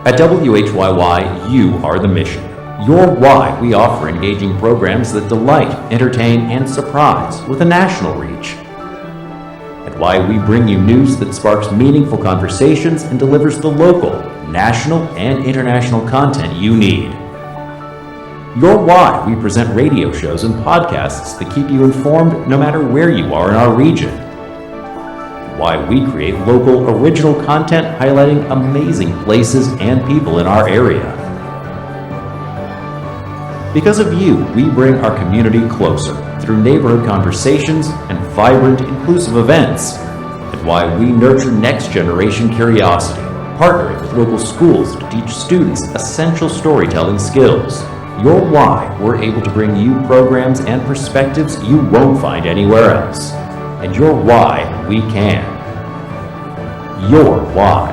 At WHYY, you are the mission. Your why we offer engaging programs that delight, entertain, and surprise with a national reach. At why we bring you news that sparks meaningful conversations and delivers the local, national, and international content you need. Your why we present radio shows and podcasts that keep you informed no matter where you are in our region. Why we create local original content highlighting amazing places and people in our area. Because of you, we bring our community closer through neighborhood conversations and vibrant, inclusive events. And why we nurture next generation curiosity, partnering with local schools to teach students essential storytelling skills. Your why we're able to bring you programs and perspectives you won't find anywhere else. And your why we can. Your why.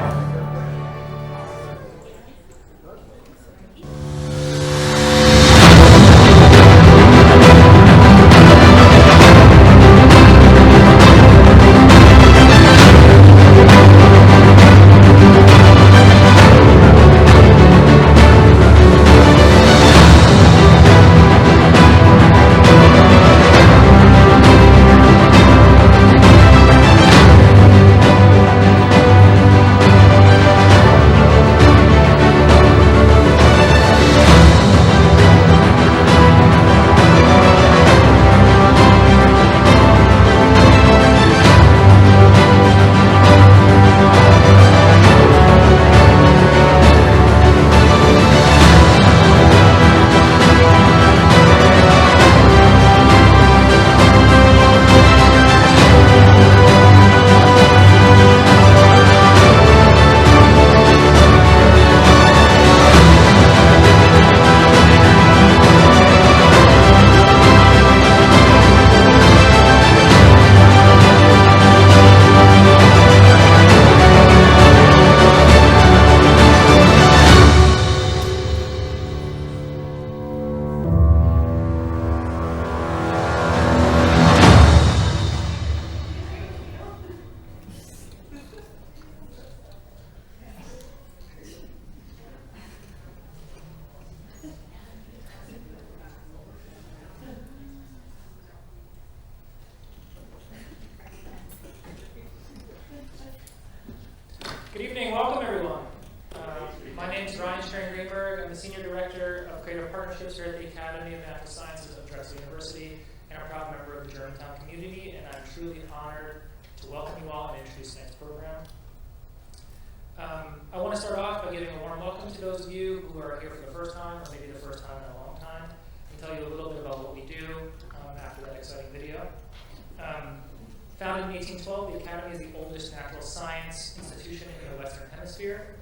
Good evening, welcome everyone. My name is Greenberg. I'm the Senior Director of Creative Partnerships here at the Academy of Natural Sciences at Drexel University and a proud member of the Germantown community, and I'm truly honored to welcome you all and introduce the next program. I want to start off by giving a warm welcome to those of you who are here for the first time, or maybe the first time in a long time, and tell you a little bit about what we do after that exciting video. Founded in 1812, the Academy is the oldest natural science institution in the Western Hemisphere.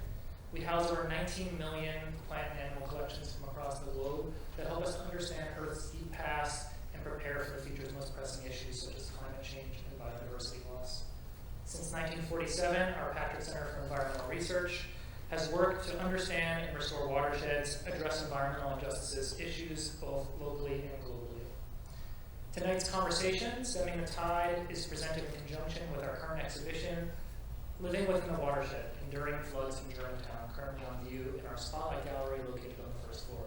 We house over 19 million plant and animal collections from across the globe that help us understand Earth's deep past and prepare for the future's most pressing issues such as climate change and biodiversity loss. Since 1947, our Patrick Center for Environmental Research has worked to understand and restore watersheds, address environmental injustices issues both locally and globally. Tonight's conversation, Stemming the Tide, is presented in conjunction with our current exhibition, Living Within the Watershed, Enduring Floods in Germantown, currently on view in our Spotlight Gallery located on the first floor.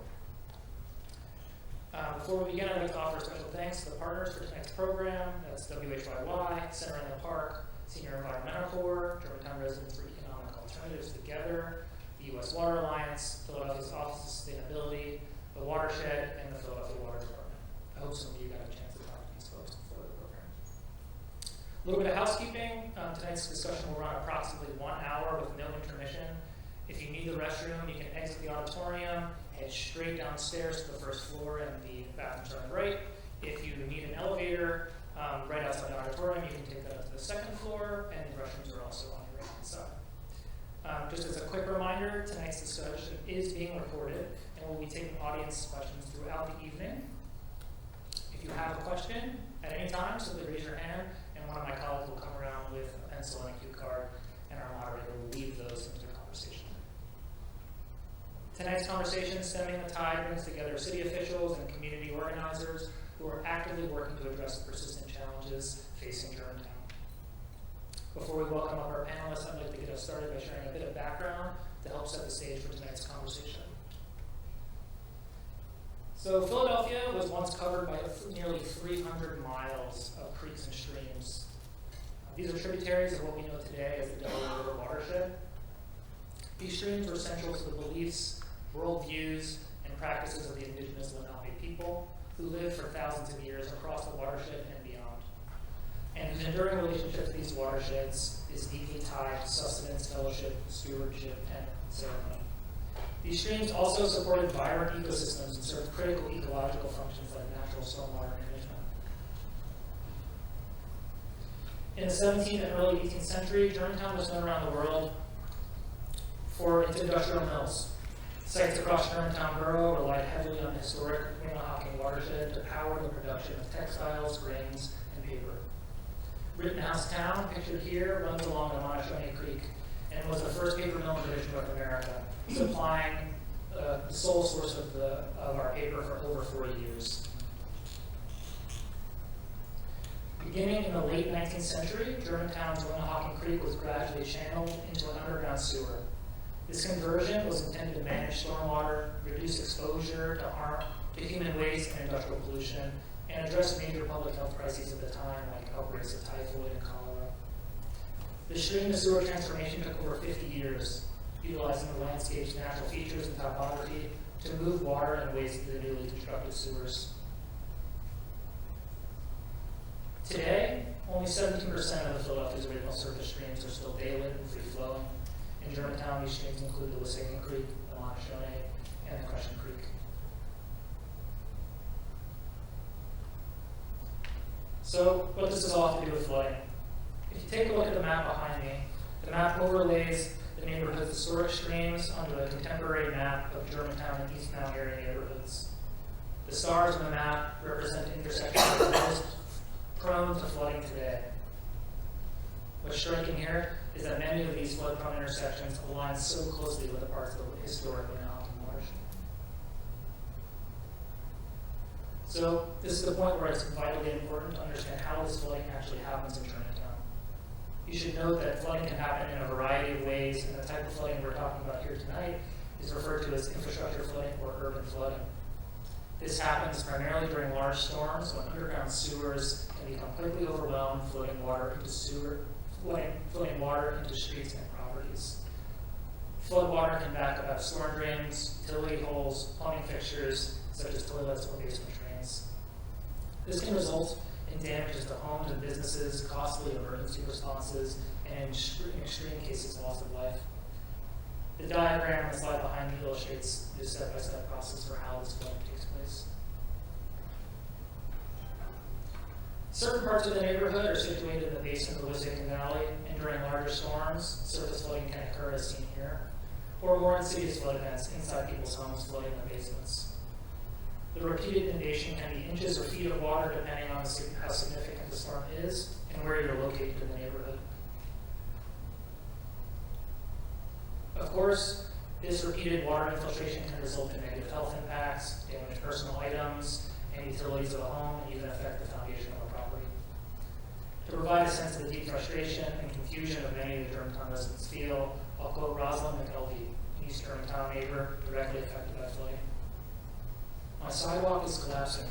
Before we begin, I'd like to offer special thanks to the partners for tonight's program. That's WHYY, Center in the Park, Senior Environmental Corps, Germantown Residents for Economic Alternatives Together, the U.S. Water Alliance, Philadelphia's Office of Sustainability, the Watershed, and the Philadelphia Water Department. I hope some of you got a chance to talk to these folks before the program. A little bit of housekeeping. Tonight's discussion will run approximately 1 hour with no intermission. If you need the restroom, you can exit the auditorium, head straight downstairs to the first floor, and the bathrooms are on the right. If you need an elevator right outside the auditorium, you can take that up to the second floor, and the restrooms are also on your right-hand side. Just as a quick reminder, tonight's discussion is being recorded, and we'll be taking audience questions throughout the evening. If you have a question at any time, simply raise your hand, and one of my colleagues will come around with a pencil and a cue card, and our moderator will weave those into the conversation. Tonight's conversation, Stemming the Tide, brings together city officials and community organizers who are actively working to address the persistent challenges facing Germantown. Before we welcome up our panelists, I'd like to get us started by sharing a bit of background to help set the stage for tonight's conversation. So Philadelphia was once covered by nearly 300 miles of creeks and streams. These are tributaries of what we know today as the Delaware River watershed. These streams were central to the beliefs, worldviews, and practices of the indigenous Lenape people who lived for thousands of years across the watershed and beyond. And whose enduring relationship to these watersheds is deeply tied to sustenance, fellowship, stewardship, and ceremony. These streams also supported vibrant ecosystems and served critical ecological functions like natural stormwater management. In the 17th and early 18th century, Germantown was known around the world for its industrial mills. Sites across Germantown borough relied heavily on the historic Maine-Hocking watershed to power the production of textiles, grains, and paper. Rittenhouse Town, pictured here, runs along the Maiken Creek and was the first paper mill in British North America, supplying the sole source of our paper for over 40 years. Beginning in the late 19th century, Germantown's Hocking Creek was gradually channeled into an underground sewer. This conversion was intended to manage stormwater, reduce exposure to human waste and industrial pollution, and address major public health crises at the time, like outbreaks of typhoid and cholera. The stream to sewer transformation took over 50 years, utilizing the landscape's natural features and topography to move water and waste to the newly constructed sewers. Today, only 17% of Philadelphia's original surface streams are still daylit and free-flowing. In Germantown, these streams include the Wissahickon Creek, the Montashone, and the Crescent Creek. So, what does this all have to do with flooding? If you take a look at the map behind me, the map overlays the neighborhood's historic streams onto a contemporary map of Germantown and East Mount area neighborhoods. The stars on the map represent the intersections that are most prone to flooding today. What's striking here is that many of these flood-prone intersections align so closely with the parts of the historically Hocking watershed. So this is the point where it's vitally important to understand how this flooding actually happens in Germantown. You should note that flooding can happen in a variety of ways, and the type of flooding we're talking about here tonight is referred to as infrastructure flooding or urban flooding. This happens primarily during large storms when underground sewers can become quickly overwhelmed, flooding water into streets and properties. Flood water can back up out of storm drains, utility holes, plumbing fixtures, such as toilets or basement drains. This can result in damages to homes and businesses, costly emergency responses, and in extreme cases, loss of life. The diagram on the slide behind me illustrates this step-by-step process for how this flooding takes place. Certain parts of the neighborhood are situated in the basin of the Wissahickon Valley, and during larger storms, surface flooding can occur as seen here, or more insidious flood events inside people's homes flooding their basements. The repeated inundation can be inches or feet of water depending on how significant the storm is and where you're located in the neighborhood. Of course, this repeated water infiltration can result in negative health impacts, damage personal items, and utilities of a home, and even affect the foundation of a property. To provide a sense of the deep frustration and confusion of many of the Germantown residents feel, I'll quote Rosalind McElvey, an East Germantown neighbor directly affected by flooding. My sidewalk is collapsing,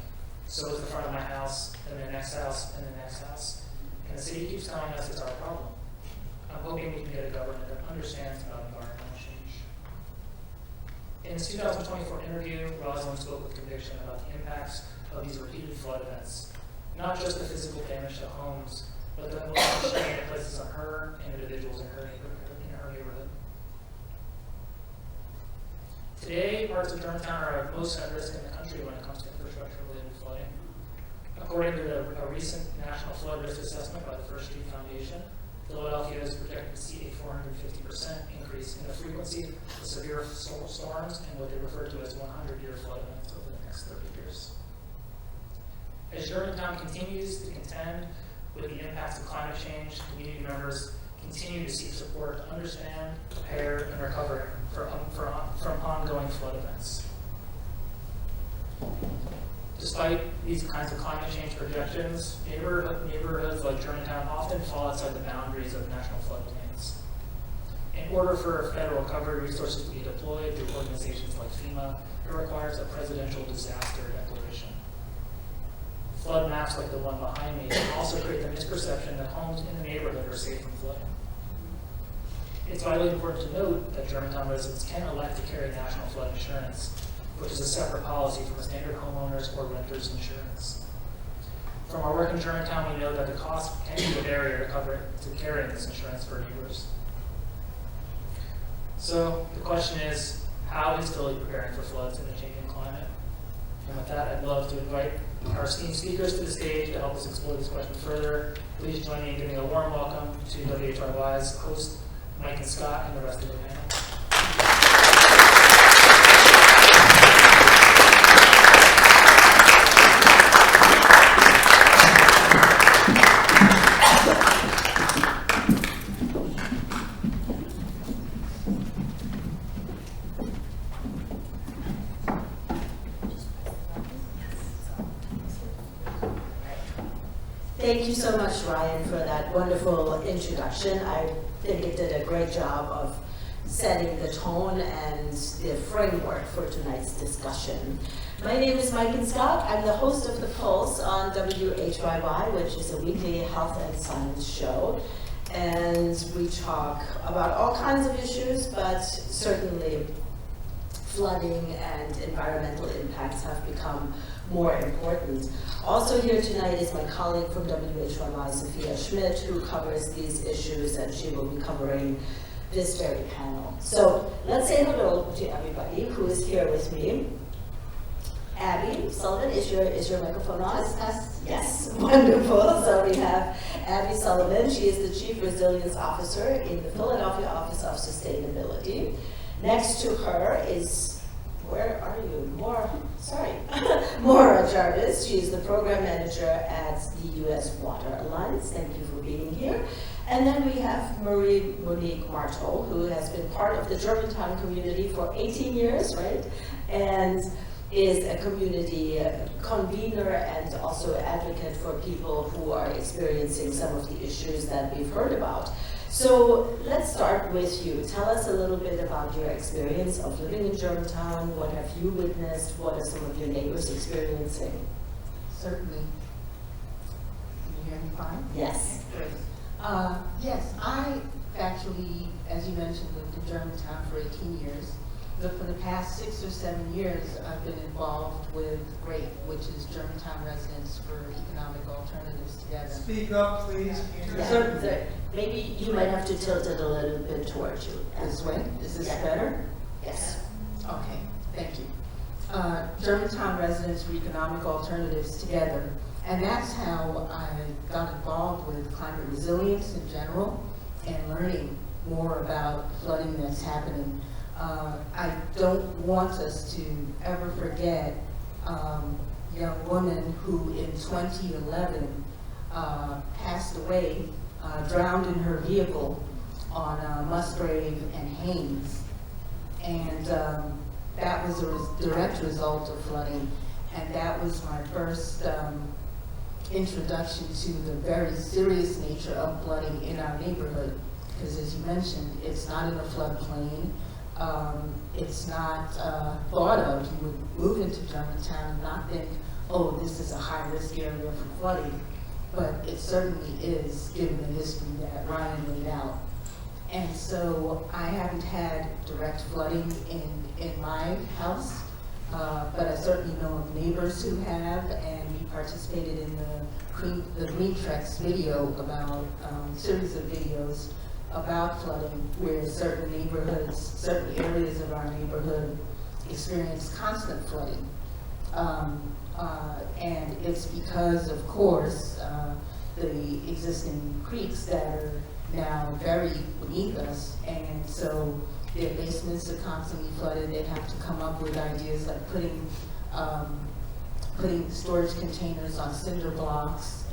so is the front of my house, then the next house, and the next house. And the city keeps telling us it's our problem. I'm hoping we can get a government that understands about environmental change. In his 2024 interview, Rosalind spoke with conviction about the impacts of these repeated flood events, not just the physical damage to homes, but the emotional strain it places on her and individuals in her neighborhood. Today, parts of Germantown are most at risk in the country when it comes to infrastructure-related flooding. According to a recent National Flood Risk Assessment by the First Street Foundation, Philadelphia is projected to see a 450% increase in the frequency of severe storms and what they refer to as 100-year flood events over the next 30 years. As Germantown continues to contend with the impacts of climate change, community members continue to seek support to understand, prepare, and recover from ongoing flood events. Despite these kinds of climate change projections, neighborhoods like Germantown often fall outside the boundaries of national floodplains. In order for federal recovery resources to be deployed through organizations like FEMA, it requires a presidential disaster declaration. Flood maps like the one behind me also create the misperception that homes in the neighborhood are safe from flooding. It's vitally important to note that Germantown residents can elect to carry national flood insurance, which is a separate policy from a standard homeowners or renters insurance. From our work in Germantown, we know that the cost can be a barrier to carrying this insurance for neighbors. So the question is, how is Philly preparing for floods in a changing climate? And with that, I'd love to invite our esteemed speakers to the stage to help us explore this question further. Please join me in giving a warm welcome to WHYY's host, Maiken Scott, and the rest of the panel. Thank you so much, Ryan, for that wonderful introduction. I think it did a great job of setting the tone and the framework for tonight's discussion. My name is Maiken Scott. I'm the host of The Pulse on WHYY, which is a weekly health and science show. And we talk about all kinds of issues, but certainly flooding and environmental impacts have become more important. Also here tonight is my colleague from WHYY, Sophia Schmidt, who covers these issues, and she will be covering this very panel. So let's say hello to everybody who is here with me. Abby Sullivan, is your microphone on? Yes, wonderful. So we have Abby Sullivan. She is the Chief Resilience Officer in the Philadelphia Office of Sustainability. Next to her is, where are you? Maura Jarvis. She is the Program Manager at the U.S. Water Alliance. Thank you for being here. And then we have Marie-Monique Marthol, who has been part of the Germantown community for 18 years, right? And is a community convener and also advocate for people who are experiencing some of the issues that we've heard about. So let's start with you. Tell us a little bit about your experience of living in Germantown. What have you witnessed? What are some of your neighbors experiencing? Certainly. Can you hear me fine? Yes. Great. Yes, I actually, as you mentioned, lived in Germantown for 18 years. But for the past 6 or 7 years, I've been involved with GREAT, which is Germantown Residents for Economic Alternatives Together. Speak up, please. Yeah. Maybe you might have to tilt it a little bit towards you. This way? Is this Yeah. better? Yes. Okay, thank you. Germantown Residents for Economic Alternatives Together. And that's how I got involved with climate resilience in general and learning more about flooding that's happening. I don't want us to ever forget a young woman who in 2011 passed away, drowned in her vehicle on Musgrave and Haynes. And that was a direct result of flooding. And that was my first introduction to the very serious nature of flooding in our neighborhood. Because as you mentioned, it's not in a floodplain. It's not thought of. You would move into Germantown and not think, oh, this is a high-risk area for flooding. But it certainly is, given the history that Ryan laid out. And so I haven't had direct flooding in my house, but I certainly know of neighbors who have, and we participated in the Green Trex video about, series of videos about flooding, where certain neighborhoods, certain areas of our neighborhood experience constant flooding. And it's because, of course, the existing creeks that are now buried beneath us, and so their basements are constantly flooded. They have to come up with ideas like putting storage containers on cinder blocks.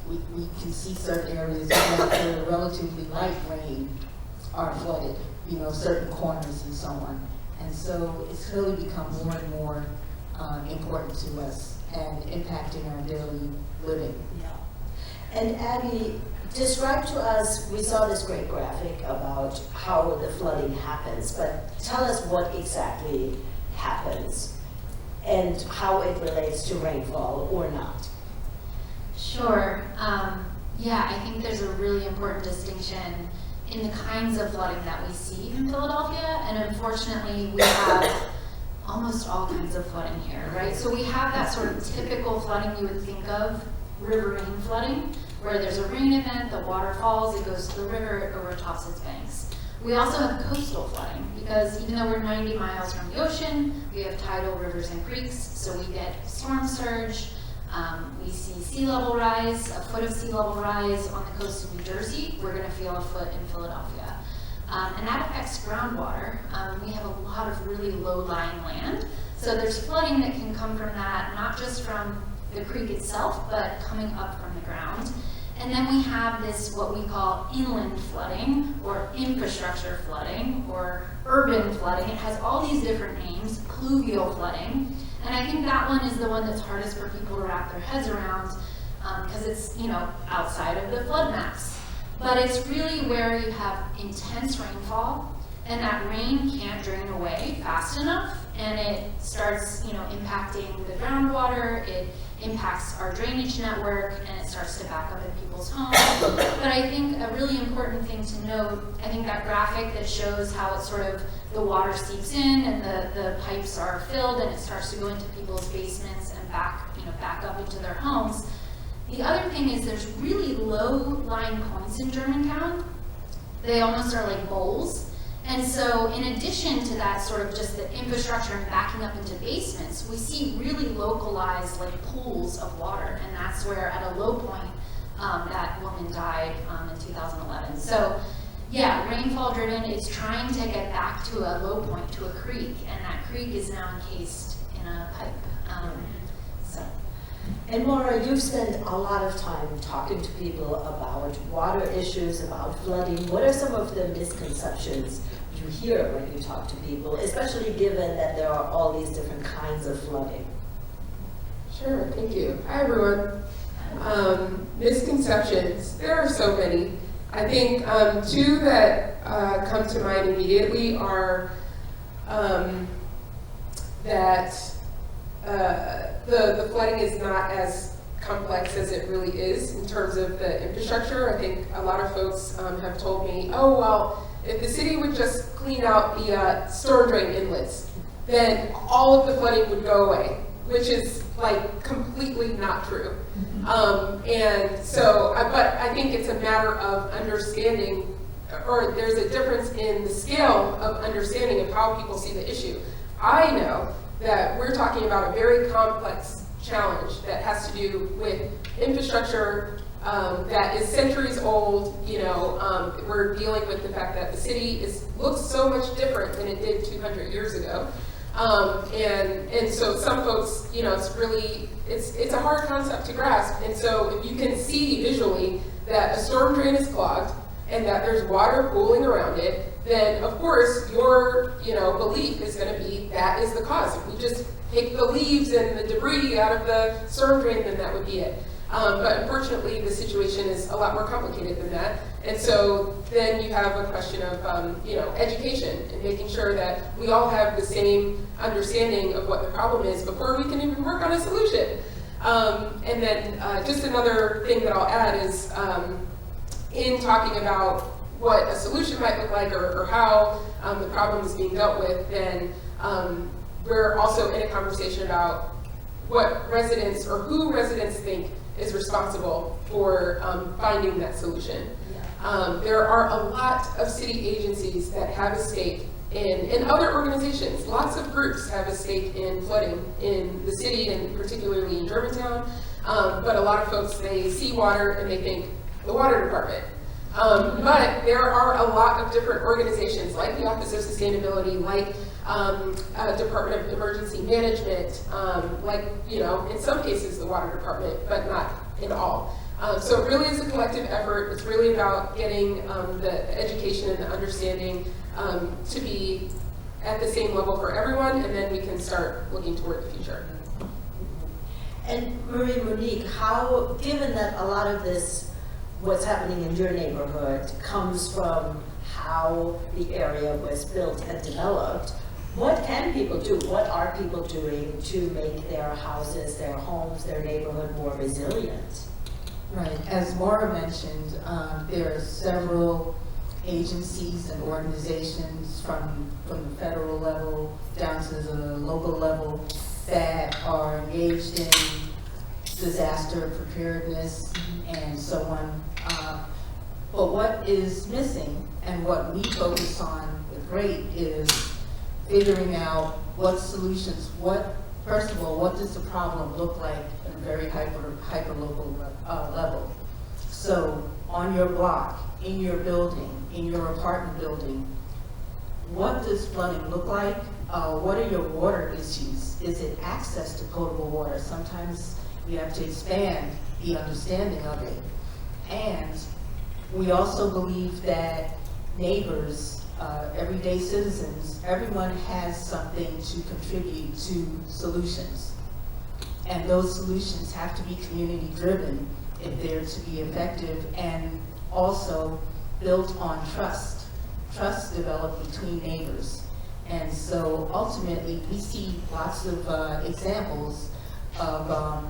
We can see certain areas that are relatively light rain are flooded, you know, certain corners and so on. And so it's really become more and more important to us and impacting our daily living. Yeah. And Abby, Describe to us, we saw this great graphic about how the flooding happens, but tell us what exactly happens and how it relates to rainfall or not. Sure. Yeah, I think there's a really important distinction in the kinds of flooding that we see in Philadelphia, and unfortunately we have almost all kinds of flooding here, right? So we have that sort of typical flooding you would think of, riverine flooding, where there's a rain event, the water falls, it goes to the river, it overtops its banks. We also have coastal flooding, because even though we're 90 miles from the ocean, we have tidal rivers and creeks, so we get storm surge. We see sea level rise, a foot of sea level rise on the coast of New Jersey. We're going to feel a foot in Philadelphia. And that affects groundwater. We have a lot of really low-lying land. So there's flooding that can come from that, not just from the creek itself, but coming up from the ground. And then we have this, what we call inland flooding, or infrastructure flooding, or urban flooding. It has all these different names, pluvial flooding. And I think that one is the one that's hardest for people to wrap their heads around, because it's, outside of the flood maps. But it's really where you have intense rainfall, and that rain can't drain away fast enough, and it starts, impacting the groundwater, it impacts our drainage network, and it starts to back up in people's homes. But I think a really important thing to note, I think that graphic that shows how it's sort of the water seeps in and the pipes are filled and it starts to go into people's basements and back up into their homes. The other thing is there's really low-lying points in Germantown. They almost are like bowls. And so in addition to that sort of just the infrastructure and backing up into basements, we see really localized like pools of water. And that's where at a low point, that woman died in 2011. So yeah, rainfall driven, it's trying to get back to a low point, to a creek. And that creek is now encased in a pipe. And Maura, you've spent a lot of time talking to people about water issues, about flooding. What are some of the misconceptions you hear when you talk to people, especially given that there are all these different kinds of flooding? Sure, thank you. Hi everyone. Misconceptions, there are so many. I think two that come to mind immediately are that the flooding is not as complex as it really is in terms of the infrastructure. I think a lot of folks have told me, oh, well, if the city would just clean out the storm drain inlets, then all of the flooding would go away, which is like completely not true. And so, but I think it's a matter of understanding, or there's a difference in the scale of understanding of how people see the issue. I know that we're talking about a very complex challenge that has to do with infrastructure that is centuries old. We're dealing with the fact that the city looks so much different than it did 200 years ago. And so some folks, it's a hard concept to grasp. And so if you can see visually that a storm drain is clogged and that there's water pooling around it, then of course your belief is going to be that is the cause. If we just take the leaves and the debris out of the storm drain, then that would be it. But unfortunately, the situation is a lot more complicated than that. And so then you have a question of education and making sure that we all have the same understanding of what the problem is before we can even work on a solution. And then just another thing that I'll add is in talking about what a solution might look like or how the problem is being dealt with, then we're also in a conversation about what residents or who residents think is responsible for finding that solution. Yeah. There are a lot of city agencies that have a stake in other organizations. Lots of groups have a stake in flooding in the city and particularly in Germantown. But a lot of folks, they see water and they think the water department. But there are a lot of different organizations like the Office of Sustainability, like Department of Emergency Management, in some cases the Water Department, but not in all. So it really is a collective effort. It's really about getting the education and the understanding to be at the same level for everyone, and then we can start looking toward the future. And Marie-Monique, given that a lot of this what's happening in your neighborhood comes from how the area was built and developed. What can people do? What are people doing to make their houses, their homes, their neighborhood more resilient? Right, as Maura mentioned, there are several agencies and organizations from the federal level down to the local level that are engaged in disaster preparedness and so on. But what is missing and what we focus on with GREAT is figuring out what solutions, first of all, what does the problem look like at a very hyper-local level? So on your block, in your building, in your apartment building, what does flooding look like? What are your water issues? Is it access to potable water? Sometimes you have to expand the understanding of it. And we also believe that neighbors, everyday citizens, everyone has something to contribute to solutions. And those solutions have to be community driven if they're to be effective, and also built on trust developed between neighbors. And so ultimately we see lots of examples of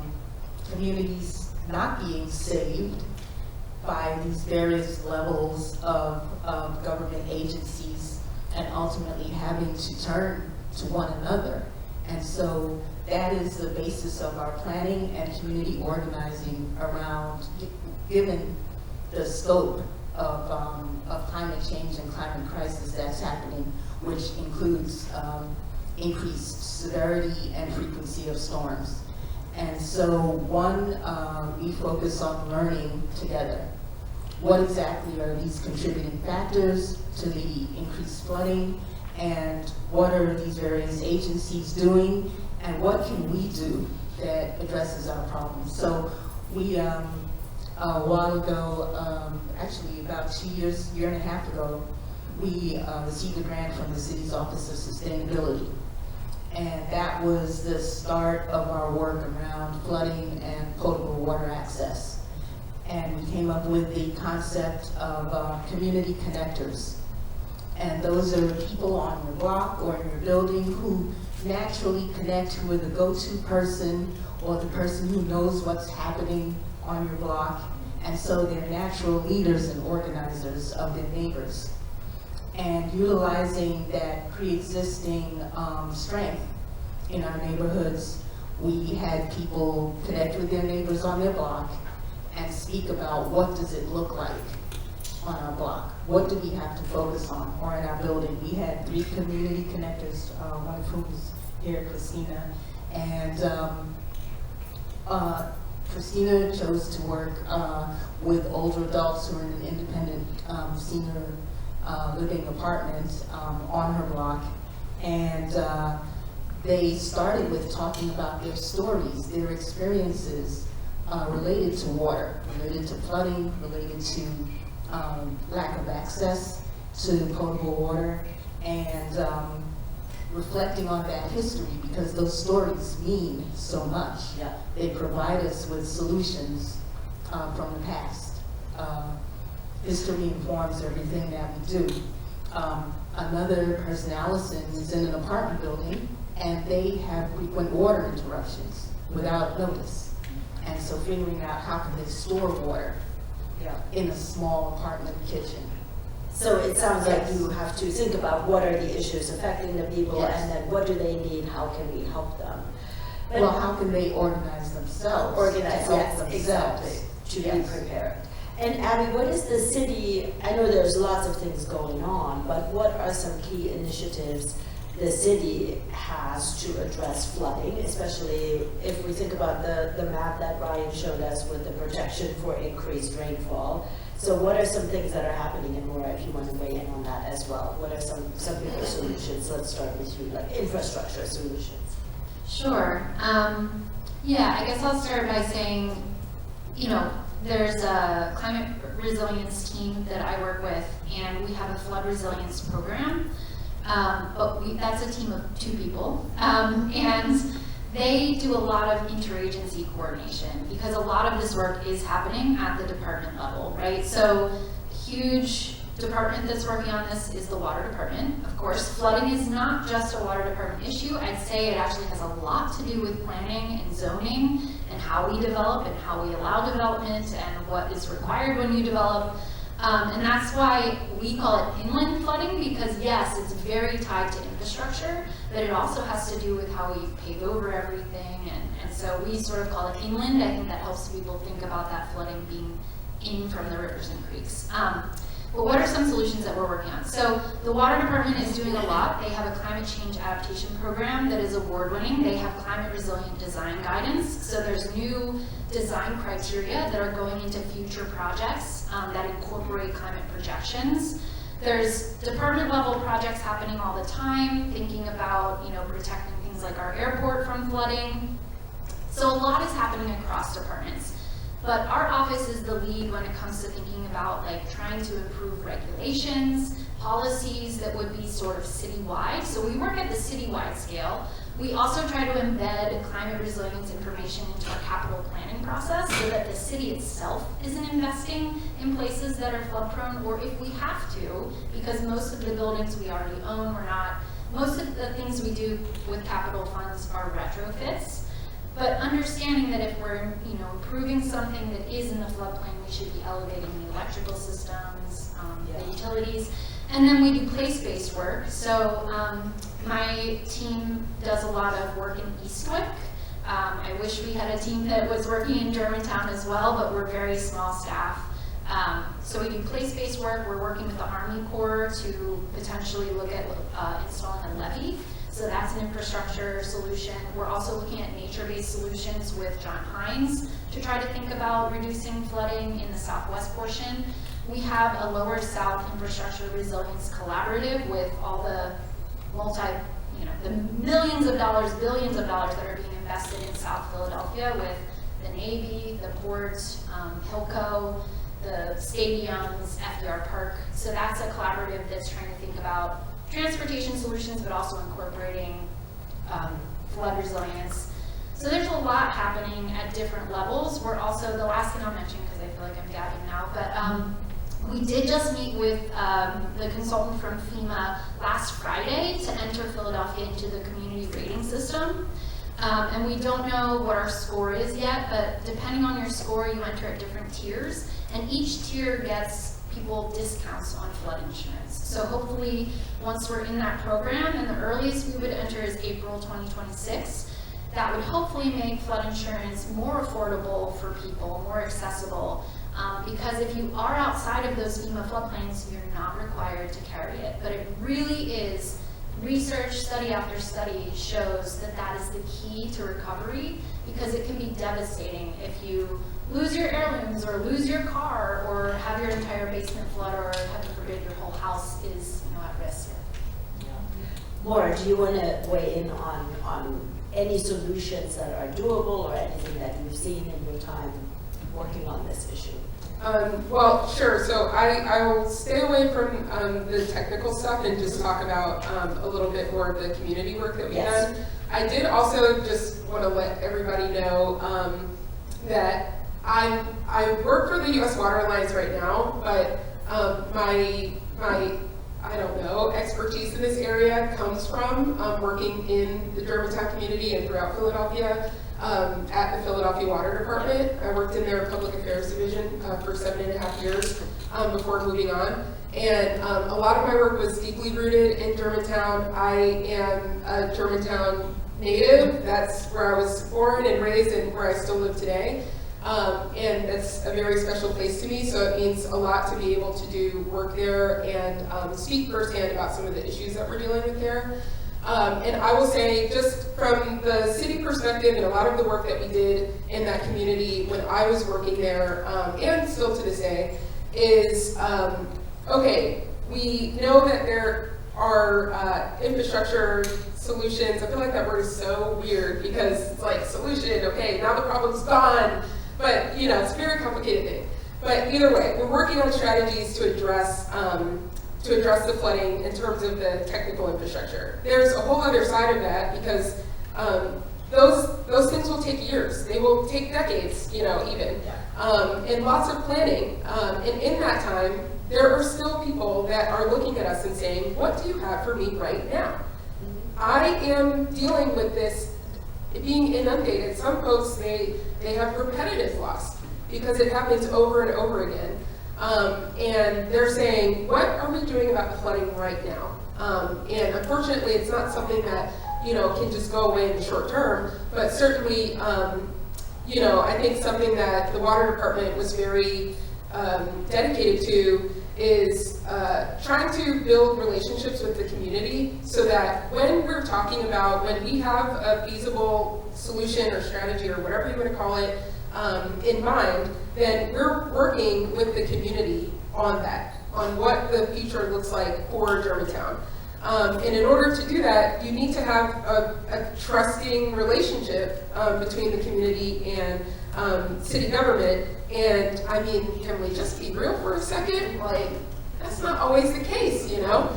communities not being saved by these various levels of government agencies and ultimately having to turn to one another. And so that is the basis of our planning and community organizing around, given the scope of climate change and climate crisis that's happening, which includes increased severity and frequency of storms. And so we focus on learning together. What exactly are these contributing factors to the increased flooding, and what are these various agencies doing, and what can we do that addresses our problems? So we, a while ago, actually about 2 years, year and a half ago, we received a grant from the city's Office of Sustainability. And that was the start of our work around flooding and potable water access. And we came up with the concept of community connectors. And those are people on your block or in your building who naturally connect with the go-to person or the person who knows what's happening on your block. And so they're natural leaders and organizers of their neighbors. And utilizing that pre-existing strength in our neighborhoods, we had people connect with their neighbors on their block and speak about what does it look like on our block. What do we have to focus on? Or in our building, we had 3 community connectors, one of whom is here, Christina. And Christina chose to work with older adults who are in an independent senior living apartment on her block. And they started with talking about their stories, their experiences related to water, related to flooding, related to lack of access to potable water, and reflecting on that history, because those stories mean so much. Yeah. They provide us with solutions from the past. History informs everything that we do. Another person, Allison, is in an apartment building, and they have frequent water interruptions without notice. And so figuring out how can they store water in a small apartment kitchen. So it sounds like you have to think about what are the issues affecting the people, Yes. and then what do they need, how can we help them? But Well, how can they organize themselves? organize, to help yes, themselves? exactly, to be Yes. prepared. And Abby, what is the city, I know there's lots of things going on, but what are some key initiatives the city has to address flooding, especially if we think about the map that Ryan showed us with the projection for increased rainfall. So what are some things that are happening, and Maura, if you want to weigh in on that as well, what are some people's solutions? Let's start with you, like infrastructure solutions. Sure. Yeah, I guess I'll start by saying, there's a climate resilience team that I work with, and we have a flood resilience program. But that's a team of 2 people. And They do a lot of interagency coordination because a lot of this work is happening at the department level, right? So huge department that's working on this is the water department. Of course, flooding is not just a water department issue. I'd say it actually has a lot to do with planning and zoning and how we develop and how we allow development and what is required when you develop. And that's why we call it inland flooding, because yes, it's very tied to infrastructure, but it also has to do with how we pave over everything. And so we sort of call it inland. I think that helps people think about that flooding being in from the rivers and creeks. But what are some solutions that we're working on? So the water department is doing a lot. They have a climate change adaptation program that is award-winning. They have climate resilient design guidance. So there's new design criteria that are going into future projects that incorporate climate projections. There's department level projects happening all the time, thinking about, protecting things like our airport from flooding. So a lot is happening across departments. But our office is the lead when it comes to thinking about trying to improve regulations, policies that would be sort of citywide. So we work at the citywide scale. We also try to embed climate resilience information into our capital planning process so that the city itself isn't investing in places that are flood prone, or if we have to, because most of the buildings we already own, most of the things we do with capital funds are retrofits. But understanding that if we're, improving something that is in the floodplain, we should be elevating the electrical systems, the utilities, and then we do place-based work. So my team does a lot of work in Eastwick. I wish we had a team that was working in Germantown as well, but we're very small staff. So we do place-based work. We're working with the Army Corps to potentially look at installing a levee. So that's an infrastructure solution. We're also looking at nature-based solutions with John Hines to try to think about reducing flooding in the southwest portion. We have a Lower South Infrastructure Resilience Collaborative with all the the millions of dollars, billions of dollars that are being invested in South Philadelphia with the Navy, the port, Hilco, the stadiums, FDR Park. So that's a collaborative that's trying to think about transportation solutions, but also incorporating flood resilience. So there's a lot happening at different levels. We're also, the last thing I'll mention, because I feel like I'm gabbing now, but we did just meet with the consultant from FEMA last Friday to enter Philadelphia into the community rating system. And we don't know what our score is yet, but depending on your score, you enter at different tiers, and each tier gets people discounts on flood insurance. So hopefully, once we're in that program, and the earliest we would enter is April 2026, that would hopefully make flood insurance more affordable for people, more accessible, because if you are outside of those FEMA floodplains, you're not required to carry it. But it really is, research, study after study shows that that is the key to recovery, because it can be devastating if you lose your heirlooms or lose your car or have your entire basement flood, or heaven forbid your whole house is at risk. Maura, do you want to weigh in on any solutions that are doable or anything that you've seen in your time working on this issue? Well, sure. So I will stay away from the technical stuff and just talk about a little bit more of the community work that we've done. I did also just want to let everybody know that I work for the U.S. Water Alliance right now, but my I don't know, expertise in this area comes from working in the Germantown community and throughout Philadelphia at the Philadelphia Water Department. I worked in their public affairs division for 7.5 years before moving on. And a lot of my work was deeply rooted in Germantown. I am a Germantown native. That's where I was born and raised and where I still live today. And it's a very special place to me, so it means a lot to be able to do work there and speak firsthand about some of the issues that we're dealing with there. And I will say, just from the city perspective and a lot of the work that we did in that community when I was working there, and still to this day, is, okay, we know that there are infrastructure solutions. I feel like that word is so weird because it's like solution, okay, now the problem's gone. But, it's a very complicated thing. But either way, we're working on strategies to address the flooding in terms of the technical infrastructure. There's a whole other side of that because those things will take years. They will take decades, you know, even, and lots of planning. And in that time, there are still people that are looking at us and saying, what do you have for me right now? I am dealing with this being inundated. Some folks, they have repetitive loss because it happens over and over again. And they're saying, what are we doing about the flooding right now? And unfortunately, it's not something that, you know, can just go away in the short term, but certainly, you know, I think something that the water department was very dedicated to is trying to build relationships with the community so that when we're talking about, when we have a feasible solution or strategy or whatever you want to call it in mind, then we're working with the community on that, on what the future looks like for Germantown. And in order to do that, you need to have a trusting relationship between the community and city government. And I mean, can we just be real for a second? Like, that's not always the case, you know?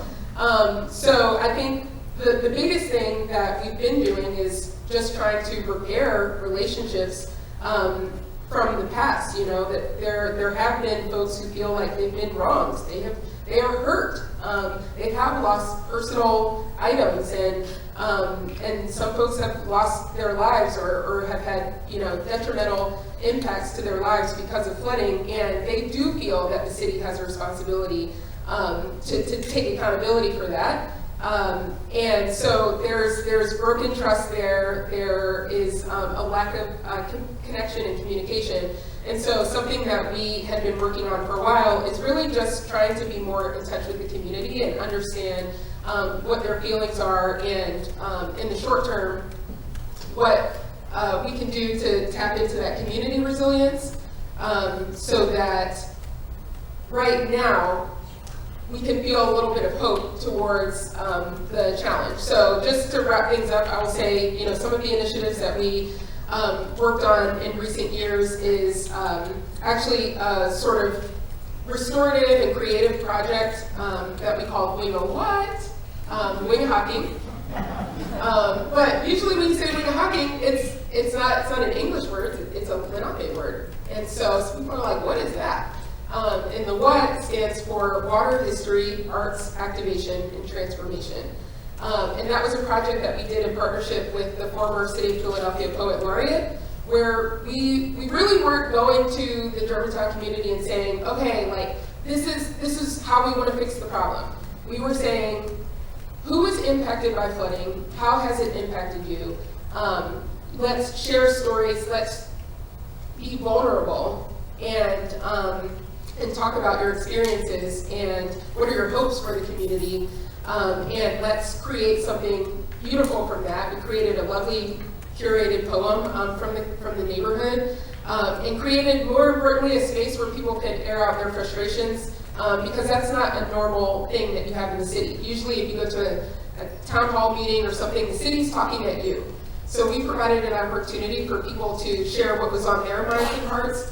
So I think the biggest thing that we've been doing is just trying to repair relationships from the past, you know, that there have been folks who feel like they've been wronged. They are hurt. They have lost personal items, and some folks have lost their lives or have had, you know, detrimental impacts to their lives because of flooding, and they do feel that the city has a responsibility to take accountability for that. And so there's broken trust there. There is a lack of connection and communication. And so something that we had been working on for a while is really just trying to be more in touch with the community and understand what their feelings are, and in the short term, what we can do to tap into that community resilience, so that right now we can feel a little bit of hope towards the challenge. So just to wrap things up, I will say, you know, some of the initiatives that we worked on in recent years is actually a sort of restorative and creative project that we call wing hocking. But usually when you say wing hocking, it's not an English word, it's a Lenape word. And so people are like, what is that? And the WHYY stands for Water History, Arts, Activation, and Transformation. And that was a project that we did in partnership with the former City of Philadelphia Poet Laureate, where we really weren't going to the Germantown community and saying, okay, like, this is how we want to fix the problem. We were saying, who is impacted by flooding? How has it impacted you? Let's share stories, let's be vulnerable, and talk about your experiences and what are your hopes for the community, and let's create something beautiful from that. We created a lovely curated poem from the neighborhood, and created, more importantly, a space where people can air out their frustrations, because that's not a normal thing that you have in the city. Usually if you go to a town hall meeting or something, the city's talking at you. So we provided an opportunity for people to share what was on their minds and hearts,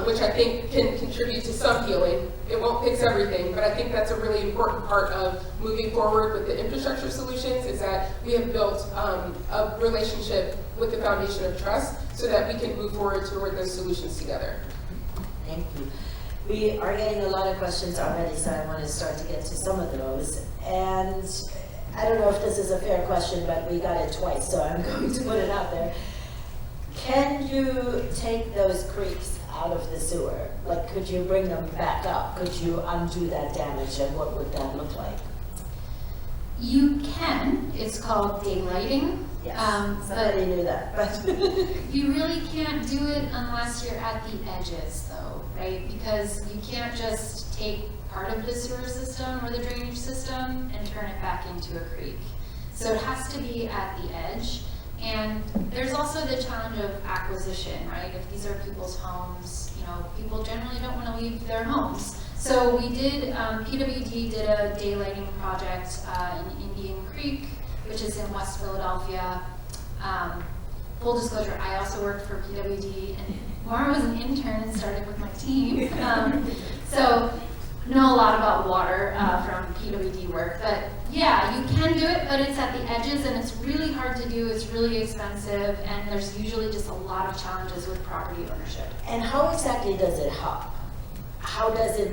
which I think can contribute to some healing. It won't fix everything, but I think that's a really important part of moving forward with the infrastructure solutions, is that we have built a relationship with the foundation of trust so that we can move forward toward those solutions together. Thank you. We are getting a lot of questions already, so I want to start to get to some of those. And I don't know if this is a fair question, but we got it twice, so I'm going to put it out there. Can you take those creeks out of the sewer? Like, could you bring them back up? Could you undo that damage, and what would that look like? You can. It's called daylighting. Yes, somebody knew that, but you really can't do it unless you're at the edges, though, right? Because you can't just take part of the sewer system or the drainage system and turn it back into a creek. So it has to be at the edge. And there's also the challenge of acquisition, right? If these are people's homes, you know, people generally don't want to leave their homes. So we did, PWD did a daylighting project in Indian Creek, which is in West Philadelphia. Full disclosure, I also worked for PWD, and Maura was an intern and started with my team. So know a lot about water from PWD work, but yeah, you can do it, but it's at the edges and it's really hard to do, it's really expensive, and there's usually just a lot of challenges with property ownership. And how exactly does it help? How does it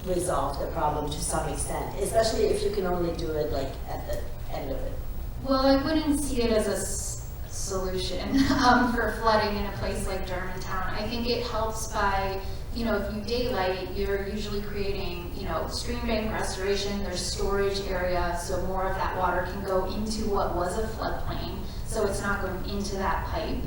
resolve the problem to some extent, especially if you can only do it like at the end of it? Well, I wouldn't see it as a solution for flooding in a place like Germantown. I think it helps by, you know, if you daylight, you're usually creating, you know, stream bank restoration, there's storage area, so more of that water can go into what was a floodplain, so it's not going into that pipe.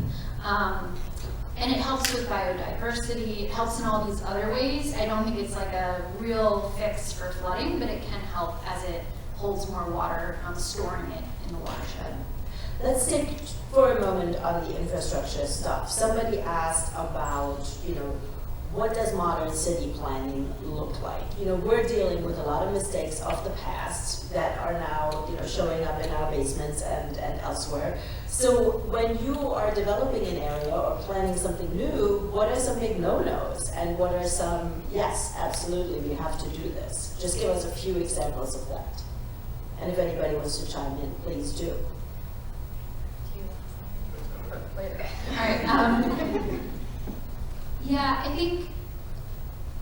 And it helps with biodiversity, it helps in all these other ways. I don't think it's like a real fix for flooding, but it can help as it holds more water, storing it in the watershed. Let's take for a moment on the infrastructure stuff. Somebody asked about, you know, what does modern city planning look like? You know, we're dealing with a lot of mistakes of the past that are now, you know, showing up in our basements and elsewhere. So when you are developing an area or planning something new, what are some big no-nos? And what are some, yes, absolutely, we have to do this? Just give us a few examples of that. And if anybody wants to chime in, please do. All right. Yeah, I think,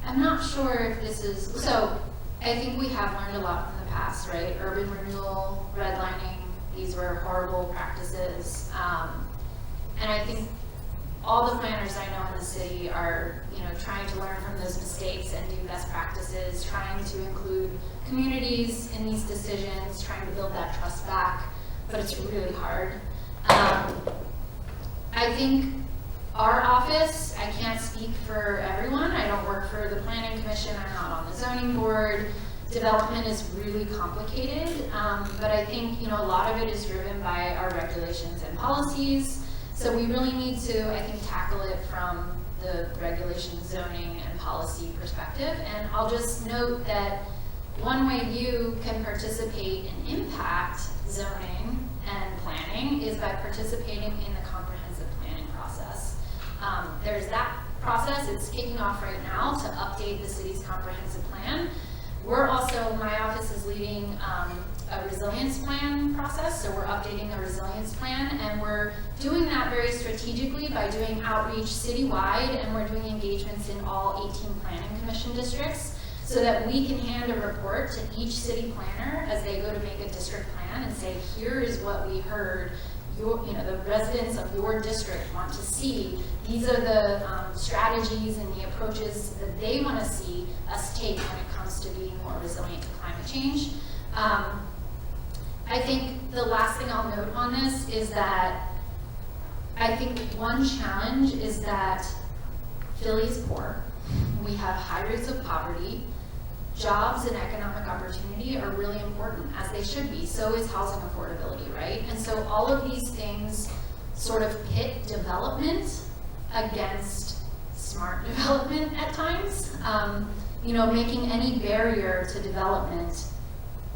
I'm not sure if this is, so I think we have learned a lot from the past, right? Urban renewal, redlining, these were horrible practices. And I think all the planners I know in the city are, you know, trying to learn from those mistakes and do best practices, trying to include communities in these decisions, trying to build that trust back, but it's really hard. I think our office, I can't speak for everyone. I don't work for the Planning Commission. I'm not on the zoning board. Development is really complicated, but I think, you know, a lot of it is driven by our regulations and policies. So we really need to, I think, tackle it from the regulation, zoning, and policy perspective. And I'll just note that one way you can participate and impact zoning and planning is by participating in the comprehensive planning process. There's that process, it's kicking off right now to update the city's comprehensive plan. We're also, my office is leading a resilience plan process, so we're updating the resilience plan, and we're doing that very strategically by doing outreach citywide, and we're doing engagements in all 18 planning commission districts, so that we can hand a report to each city planner as they go to make a district plan and say, here is what we heard the residents of your district want to see. These are the strategies and the approaches that they want to see us take when it comes to being more resilient to climate change. I think the last thing I'll note on this is that I think one challenge is that Philly is poor. We have high rates of poverty. Jobs and economic opportunity are really important, as they should be. So is housing affordability, right? And so all of these things sort of pit development against smart development at times. Making any barrier to development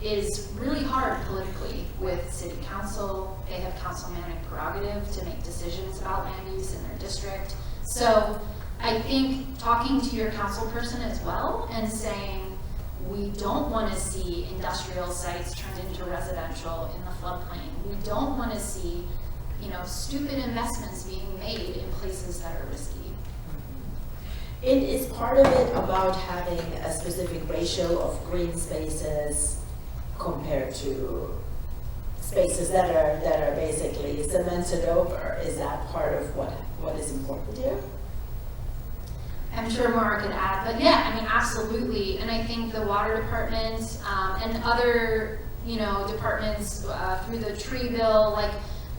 is really hard politically with city council. They have councilmanic prerogative to make decisions about land use in their district. So I think talking to your council person as well and saying, we don't want to see industrial sites turned into residential in the floodplain. We don't want to see, stupid investments being made in places that are risky. And is part of it about having a specific ratio of green spaces compared to spaces that are basically cemented over? Is that part of what is important here? I'm sure Maura could add, but yeah, absolutely. And I think the water department and other, departments through the tree bill,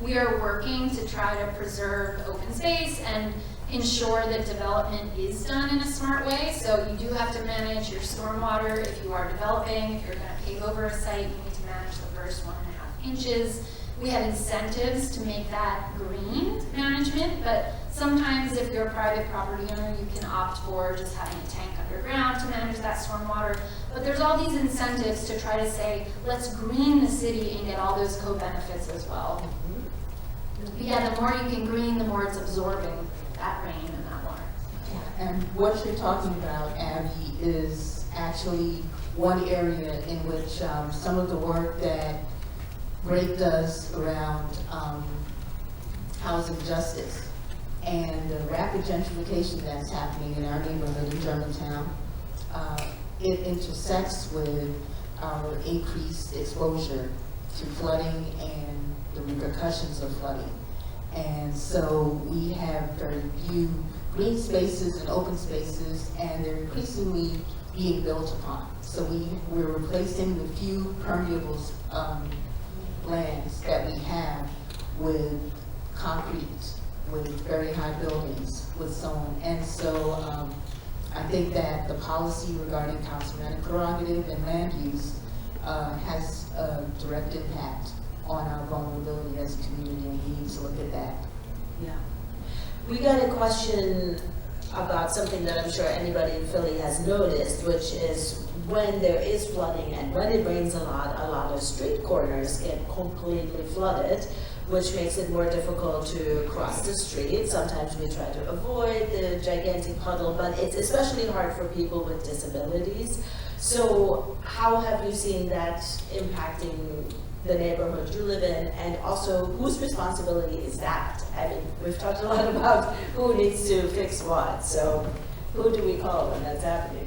we are working to try to preserve open space and ensure that development is done in a smart way. So you do have to manage your stormwater if you are developing. If you're going to pave over a site, you need to manage the first 1.5 inches. We have incentives to make that green management, but sometimes if you're a private property owner, you can opt for just having a tank underground to manage that stormwater. But there's all these incentives to try to say, let's green the city and get all those co-benefits as well. But yeah, the more you can green, the more it's absorbing that rain and that water. Yeah, and what you're talking about, Abby, is actually one area in which some of the work that Great does around housing justice and the rapid gentrification that's happening in our neighborhood in Germantown, it intersects with our increased exposure to flooding and the repercussions of flooding. And so we have very few green spaces and open spaces, and they're increasingly being built upon. So we're replacing the few permeable lands that we have with concrete, with very high buildings, with so on. And so I think that the policy regarding councilmanic prerogative and land use has a direct impact on our vulnerability as a community, and we need to look at that. Yeah. We got a question about something that I'm sure anybody in Philly has noticed, which is when there is flooding and when it rains a lot of street corners get completely flooded, which makes it more difficult to cross the street. Sometimes we try to avoid the gigantic puddle, but it's especially hard for people with disabilities. So how have you seen that impacting the neighborhood you live in, and also whose responsibility is that? I mean, we've talked a lot about who needs to fix what, so who do we call when that's happening?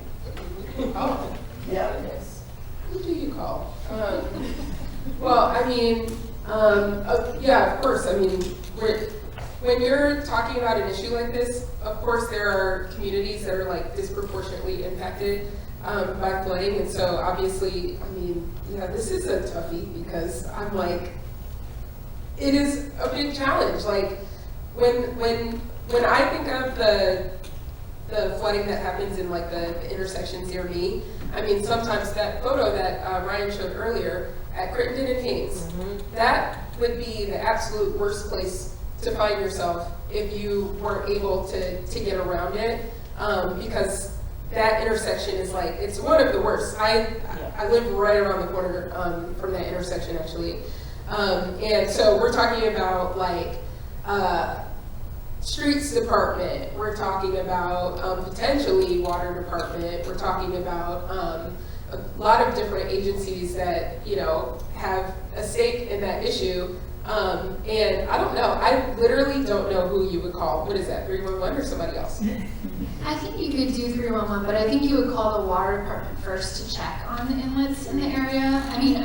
Oh, Yeah. yes. Who do you call? Well, I mean, yeah, of course. I mean, when you're talking about an issue like this, of course there are communities that are like disproportionately impacted by flooding, and so obviously, I mean, yeah, this is a toughie because I'm like, it is a big challenge. Like when I think of the flooding that happens in like the intersections near me, I mean, sometimes that photo that Ryan showed earlier at Crittenden and Haynes, that would be the absolute worst place to find yourself if you weren't able to get around it, because that intersection is like, it's one of the worst. I live right around the corner from that intersection, actually. And so we're talking about like streets department, we're talking about potentially water department, we're talking about a lot of different agencies that, you know, have a stake in that issue. And I don't know, I literally don't know who you would call. What is that, 311 or somebody else? I think you could do 311, but I think you would call the water department first to check on the inlets in the area. I mean,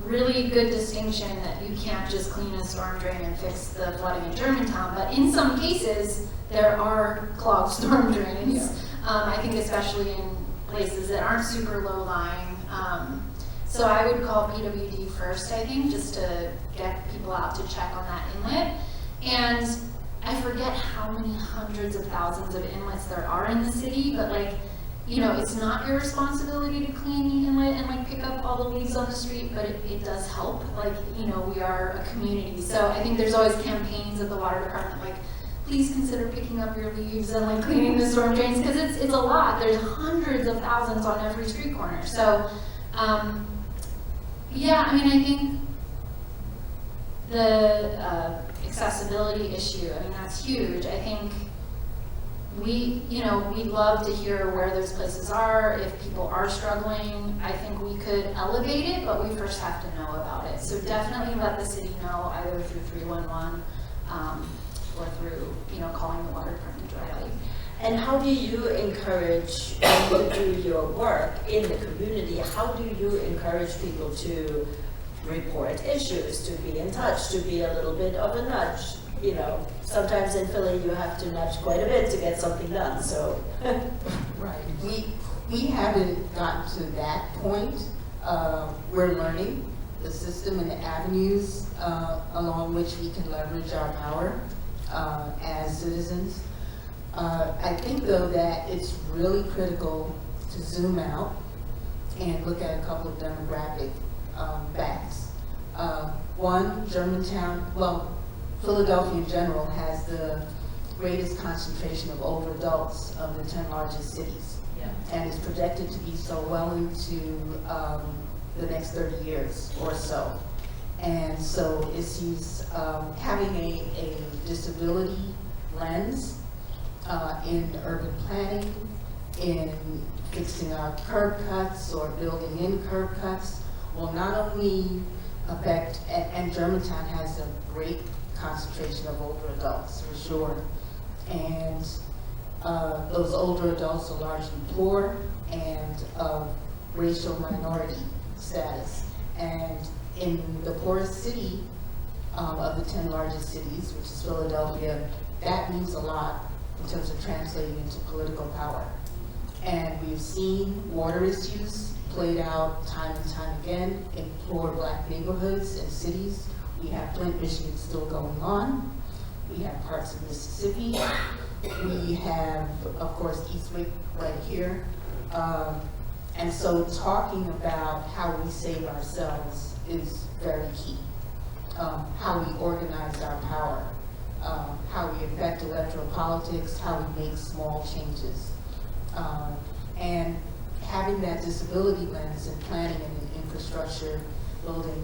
really good distinction that you can't just clean a storm drain and fix the flooding in Germantown, but in some cases, there are clogged storm drains. Yeah. I think especially in places that aren't super low-lying. So I would call PWD first, I think, just to get people out to check on that inlet. And I forget how many hundreds of thousands of inlets there are in the city, but like, you know, it's not your responsibility to clean the inlet and like pick up all the leaves on the street, but it does help. Like, you know, we are a community. So I think there's always campaigns at the water department like, please consider picking up your leaves and like cleaning the storm drains, because it's a lot. There's hundreds of thousands on every street corner. So yeah, I mean, I think the accessibility issue, I mean, that's huge. I think we'd love to hear where those places are. If people are struggling, I think we could elevate it, but we first have to know about it. So definitely let the city know, either through 311 or through, you know, calling the water department directly. And how do you encourage, when you do your work in the community, how do you encourage people to report issues, to be in touch, to be a little bit of a nudge? You know, sometimes in Philly you have to nudge quite a bit to get something done, so. Right. We haven't gotten to that point. We're learning the system and the avenues along which we can leverage our power as citizens. I think, though, that it's really critical to zoom out and look at a couple of demographic facts. One, Germantown, well, Philadelphia in general has the greatest concentration of older adults of the 10 largest cities, and is projected to be so well into the next 30 years or so. And so it sees having a disability lens in urban planning in fixing up curb cuts or building in curb cuts will not only affect, and Germantown has a great concentration of older adults, for sure. And those older adults are largely poor and of racial minority status. And in the poorest city of the 10 largest cities, which is Philadelphia, that means a lot in terms of translating into political power. And we've seen water issues played out time and time again in poor Black neighborhoods and cities. We have Flint, Michigan still going on. We have parts of Mississippi. We have, of course, Eastwick right here. And so talking about how we save ourselves is very key. How we organize our power, how we affect electoral politics, how we make small changes. And having that disability lens and planning and infrastructure building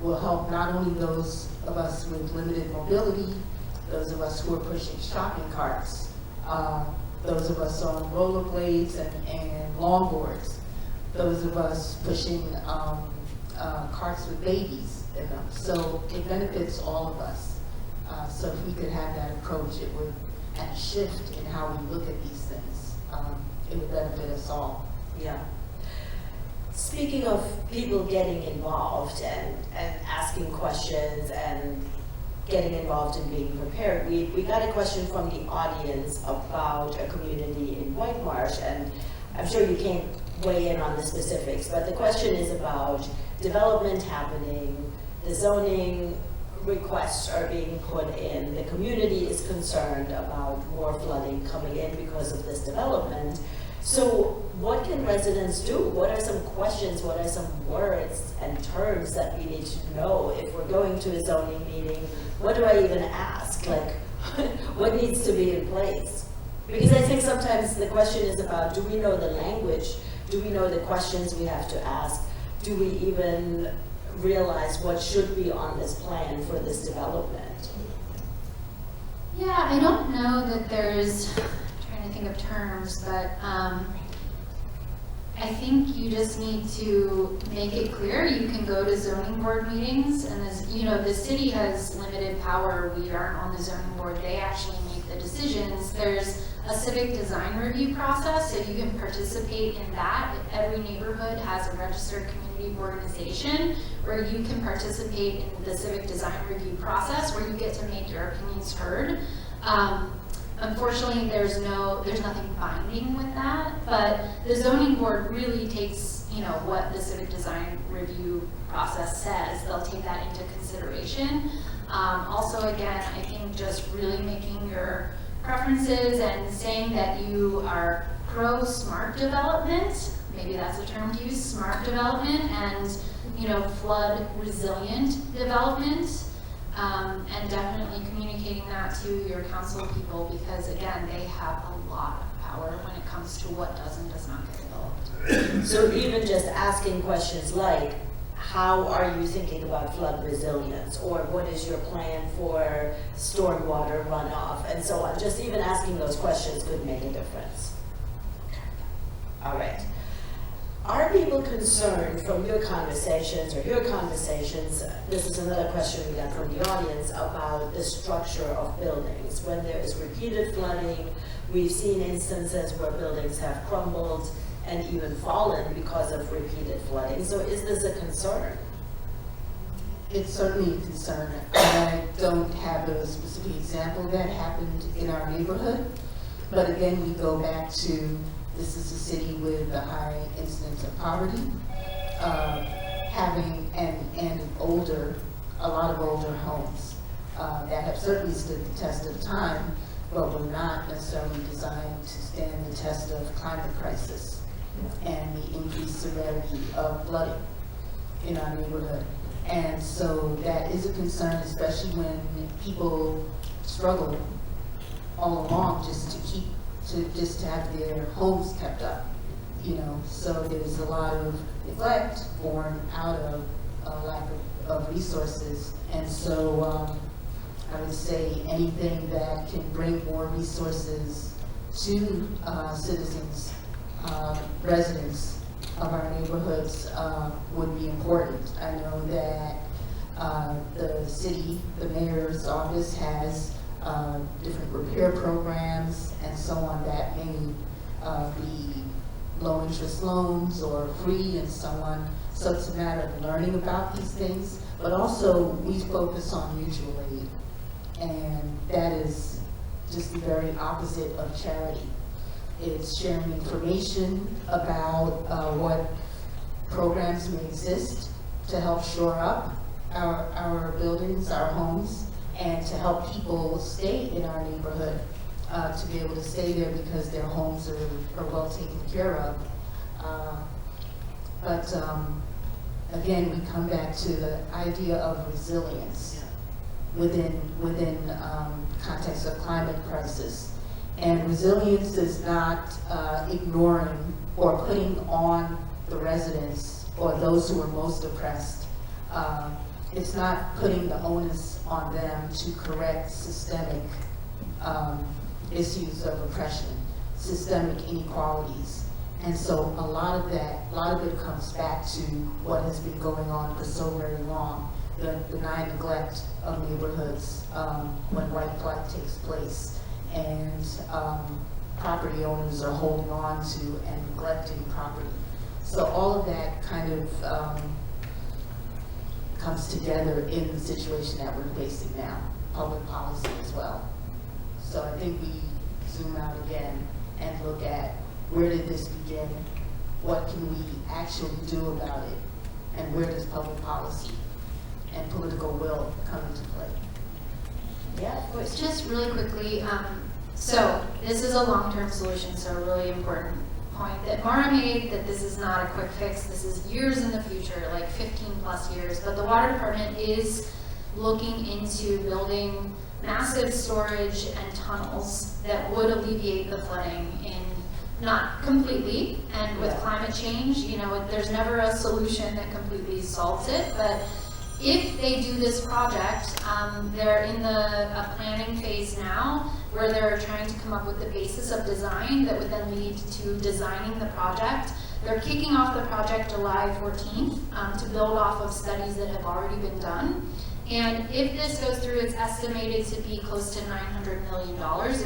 will help not only those of us with limited mobility, those of us who are pushing shopping carts, those of us on rollerblades and longboards, those of us pushing carts with babies in them. So it benefits all of us. So if we could have that approach, it would, and a shift in how we look at these things, it would benefit us all. Yeah. Speaking of people getting involved and asking questions and getting involved in being prepared, we got a question from the audience about a community in White Marsh, and I'm sure you can't weigh in on the specifics, but the question is about development happening, the zoning requests are being put in, the community is concerned about more flooding coming in because of this development. So what can residents do? What are some questions, what are some words and terms that we need to know if we're going to a zoning meeting? What do I even ask? Like, what needs to be in place? Because I think sometimes the question is about, do we know the language? Do we know the questions we have to ask? Do we even realize what should be on this plan for this development? Yeah, I don't know that there's, I'm trying to think of terms, but I think you just need to make it clear. You can go to zoning board meetings, and as you know, the city has limited power. We aren't on the zoning board. They actually make the decisions. There's a civic design review process, so you can participate in that. Every neighborhood has a registered community organization where you can participate in the civic design review process, where you get to make your opinions heard. Unfortunately, there's nothing binding with that, but the zoning board really takes, you know, what the civic design review process says. They'll take that into consideration. Also, again, I think just really making your preferences and saying that you are pro-smart development, maybe that's a term to use, smart development, and, you know, flood resilient development. And definitely communicating that to your council people, because again, they have a lot of power when it comes to what does and does not get developed. So even just asking questions like, how are you thinking about flood resilience? Or what is your plan for stormwater runoff? And so on. Just even asking those questions could make a difference. All right. Are people concerned from your conversations, this is another question we got from the audience, about the structure of buildings? When there is repeated flooding, we've seen instances where buildings have crumbled and even fallen because of repeated flooding. So is this a concern? It's certainly a concern. I don't have a specific example that happened in our neighborhood, but again, we go back to this is a city with a high incidence of poverty, having a lot of older homes that have certainly stood the test of time, but were not necessarily designed to stand the test of climate crisis and the increased severity of flooding in our neighborhood. And so that is a concern, especially when people struggle all along just to have their homes kept up, you know. So there's a lot of neglect born out of a lack of resources. And so I would say anything that can bring more resources to citizens residents of our neighborhoods would be important. I know that the city, the mayor's office has different repair programs and so on that may be low interest loans or free and so on. So it's a matter of learning about these things, but also we focus on mutual aid, and that is just the very opposite of charity. It's sharing information about what programs may exist to help shore up our buildings, our homes, and to help people stay in our neighborhood, to be able to stay there because their homes are well taken care of. But again, we come back to the idea of resilience within context of climate crisis. And resilience is not ignoring or putting on the residents or those who are most oppressed. It's not putting the onus on them to correct systemic issues of oppression, systemic inequalities. And so a lot of it comes back to what has been going on for so very long, the benign neglect of neighborhoods when white flight takes place, and property owners are holding on to and neglecting property. So all of that kind of comes together in the situation that we're facing now, public policy as well. So I think we zoom out again and look at where did this begin, what can we actually do about it, and where does public policy and political will come into play. Yeah, of course. Just really quickly, so this is a long-term solution, so a really important point that Maura made, that this is not a quick fix, this is years in the future, like 15 plus years, but the water department is looking into building massive storage and tunnels that would alleviate the flooding in, not completely, and with climate change, you know, there's never a solution that completely solves it, but if they do this project, they're in a planning phase now where they're trying to come up with the basis of design that would then lead to designing the project. They're kicking off the project July 14th to build off of studies that have already been done. And if this goes through, it's estimated to be close to $900 million.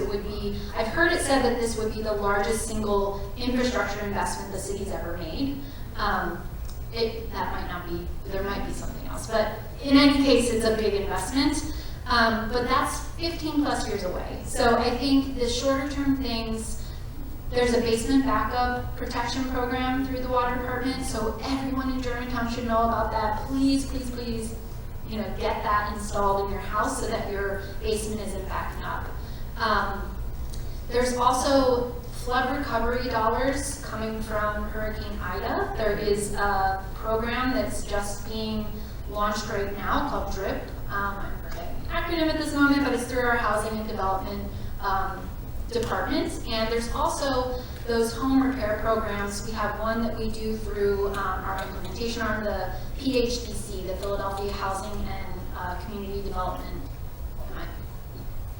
It would be, I've heard it said that this would be the largest single infrastructure investment the city's ever made. That might not be, there might be something else, but in any case, it's a big investment. But that's 15 plus years away. So I think the shorter term things, there's a basement backup protection program through the water department, so everyone in Germantown should know about that. Please, please, please, you know, get that installed in your house so that your basement isn't backing up. There's also flood recovery dollars coming from Hurricane Ida. There is a program that's just being launched right now called DRIP. I'm forgetting the acronym at this moment, but it's through our Housing and Development Department. And there's also those home repair programs. We have one that we do through our implementation arm, the PHDC, the Philadelphia Housing and Community Development.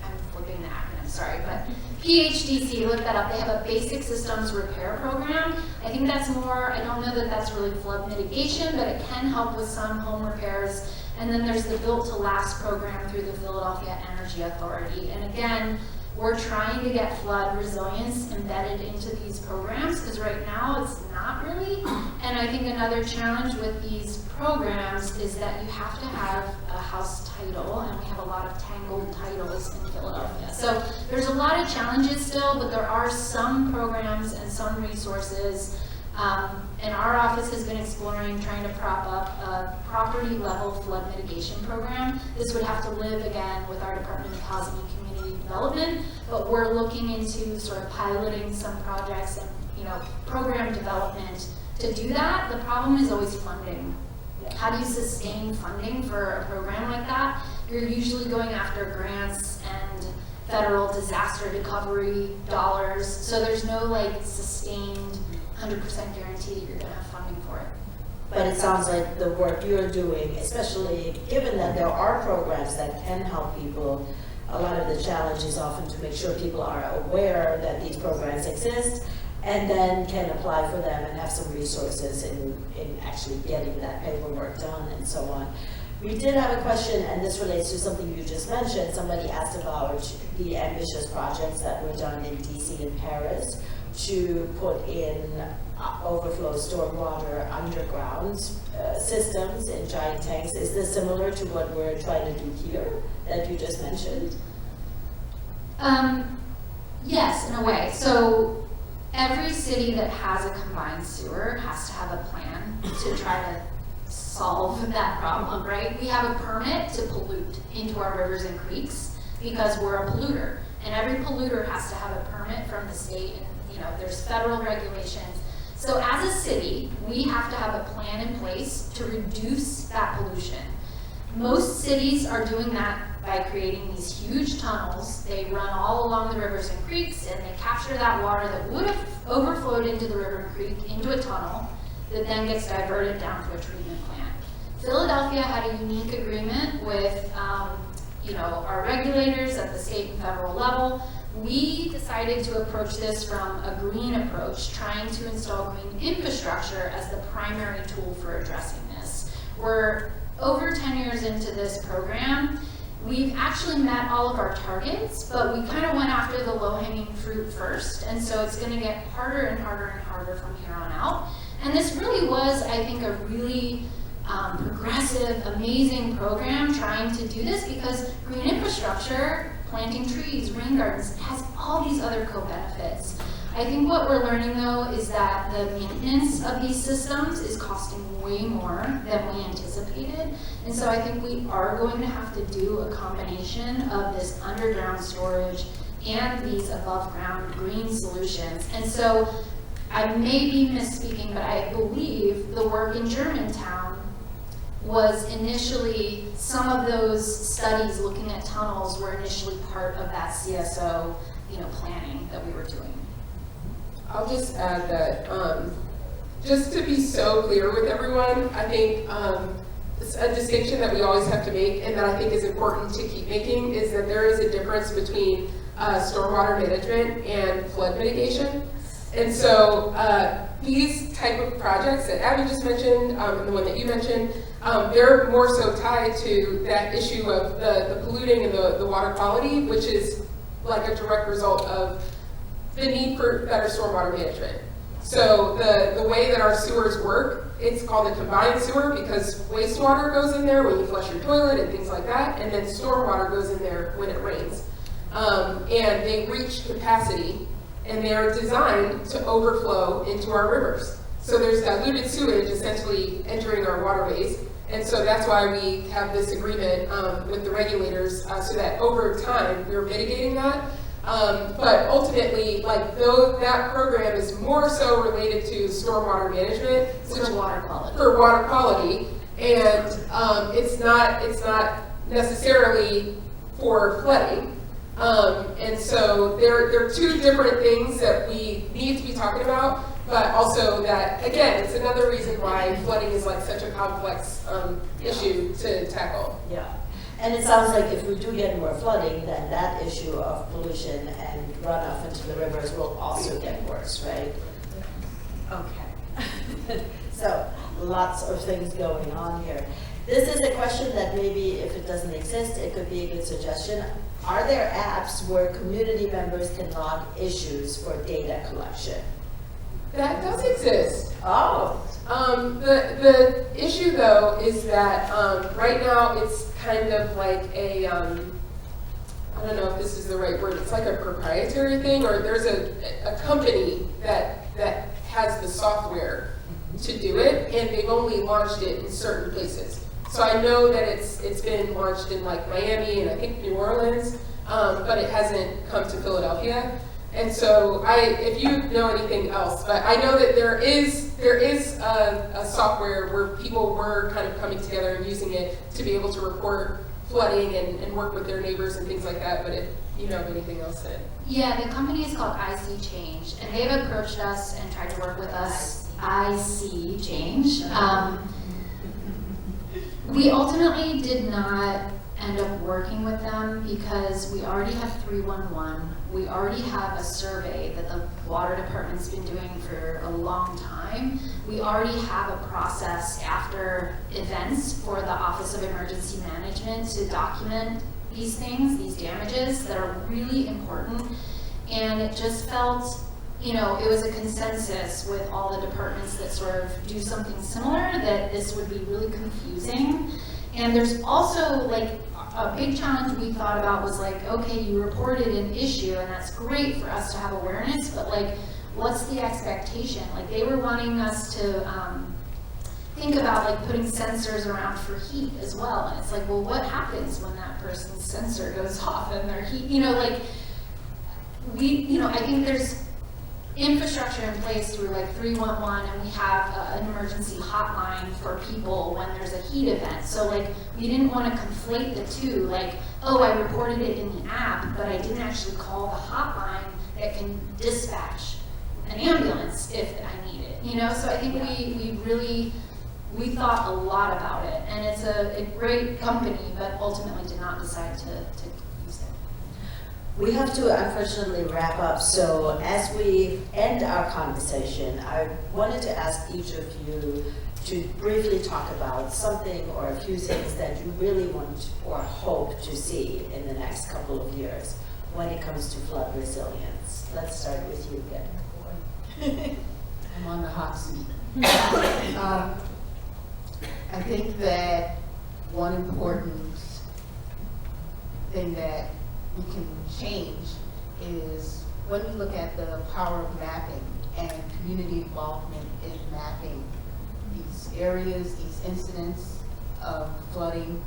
I'm flipping the acronym, sorry, but PHDC, look that up. They have a basic systems repair program. I think that's more, I don't know that that's really flood mitigation, but it can help with some home repairs. And then there's the Built to Last program through the Philadelphia Energy Authority. And again, we're trying to get flood resilience embedded into these programs because right now it's not really. And I think another challenge with these programs is that you have to have a house title, and we have a lot of tangled titles in Philadelphia. So there's a lot of challenges still, but there are some programs and some resources. And our office has been exploring trying to prop up a property level flood mitigation program. This would have to live again with our Department of Housing and Community Development, but we're looking into sort of piloting some projects and, you know, program development to do that. The problem is always funding. How do you sustain funding for a program like that? You're usually going after grants and federal disaster recovery dollars, so there's no like sustained 100% guarantee that you're going to have funding for it. But it sounds like the work you're doing, especially given that there are programs that can help people, a lot of the challenge is often to make sure people are aware that these programs exist, and then can apply for them and have some resources in actually getting that paperwork done and so on. We did have a question, and this relates to something you just mentioned. Somebody asked about the ambitious projects that were done in DC and Paris to put in overflow stormwater underground systems in giant tanks. Is this similar to what we're trying to do here that you just mentioned? Yes, in a way. So every city that has a combined sewer has to have a plan to try to solve that problem, right? We have a permit to pollute into our rivers and creeks because we're a polluter. And every polluter has to have a permit from the state, and there's federal regulations. So as a city, we have to have a plan in place to reduce that pollution. Most cities are doing that by creating these huge tunnels. They run all along the rivers and creeks, and they capture that water that would have overflowed into the river and creek into a tunnel that then gets diverted down to a treatment plant. Philadelphia had a unique agreement with our regulators at the state and federal level. We decided to approach this from a green approach, trying to install green infrastructure as the primary tool for addressing this. We're over 10 years into this program. We've actually met all of our targets, but we kind of went after the low-hanging fruit first, and so it's going to get harder and harder and harder from here on out. And this really was, I think, a really progressive, amazing program trying to do this because green infrastructure, planting trees, rain gardens, has all these other co-benefits. I think what we're learning though is that the maintenance of these systems is costing way more than we anticipated. And so I think we are going to have to do a combination of this underground storage and these above ground green solutions. And so I may be misspeaking, but I believe the work in Germantown was initially, some of those studies looking at tunnels were initially part of that CSO, planning that we were doing. I'll just add that, just to be so clear with everyone, I think it's a distinction that we always have to make and that I think is important to keep making is that there is a difference between stormwater management and flood mitigation. And so these type of projects that Abby just mentioned, and the one that you mentioned, they're more so tied to that issue of the polluting and the water quality, which is like a direct result of the need for better stormwater management. So the way that our sewers work, it's called a combined sewer because wastewater goes in there when you flush your toilet and things like that, and then stormwater goes in there when it rains. And they reach capacity, and they are designed to overflow into our rivers. So there's diluted sewage essentially entering our waterways, and so that's why we have this agreement with the regulators so that over time we're mitigating that. But ultimately, that program is more so related to stormwater management, For water quality, and it's not necessarily for flooding. And so there are two different things that we need to be talking about, but also that, again, it's another reason why flooding is like such a complex issue to tackle. Yeah. And it sounds like if we do get more flooding, then that issue of pollution and runoff into the rivers will also get worse, right? Okay. So lots of things going on here. This is a question that maybe if it doesn't exist, it could be a good suggestion. Are there apps where community members can log issues for data collection? That does exist. Oh. The issue though is that right now it's kind of like a, I don't know if this is the right word, it's like a proprietary thing, or there's a company that has the software to do it, and they've only launched it in certain places. So I know that it's been launched in like Miami and I think New Orleans, but it hasn't come to Philadelphia. And so if you know anything else, but I know that there is a software where people were kind of coming together and using it to be able to report flooding and work with their neighbors and things like that. But if you know of anything else that. Yeah, the company is called IC Change, and they've approached us and tried to work with us. IC Change. We ultimately did not end up working with them because we already have 311. We already have a survey that the water department's been doing for a long time. We already have a process after events for the Office of Emergency Management to document these things, these damages that are really important. And it just felt, you know, it was a consensus with all the departments that sort of do something similar that this would be really confusing. And there's also like a big challenge we thought about was like, okay, you reported an issue and that's great for us to have awareness, but like, what's the expectation? Like they were wanting us to think about like putting sensors around for heat as well. And it's like, well, what happens when that person's sensor goes off and their heat, you know, like I think there's infrastructure in place through like 311 and we have an emergency hotline for people when there's a heat event. So like we didn't want to conflate the two, like, oh, I reported it in the app, but I didn't actually call the hotline that can dispatch an ambulance if I need it, you know? So I think we thought a lot about it, and it's a great company, but ultimately did not decide to use it. We have to unfortunately wrap up, so as we end our conversation, I wanted to ask each of you to briefly talk about something or a few things that you really want or hope to see in the next couple of years when it comes to flood resilience. Let's start with you, Jen. I'm on the hot seat. I think that one important thing that we can change is when we look at the power of mapping and community involvement in mapping these areas, these incidents of flooding,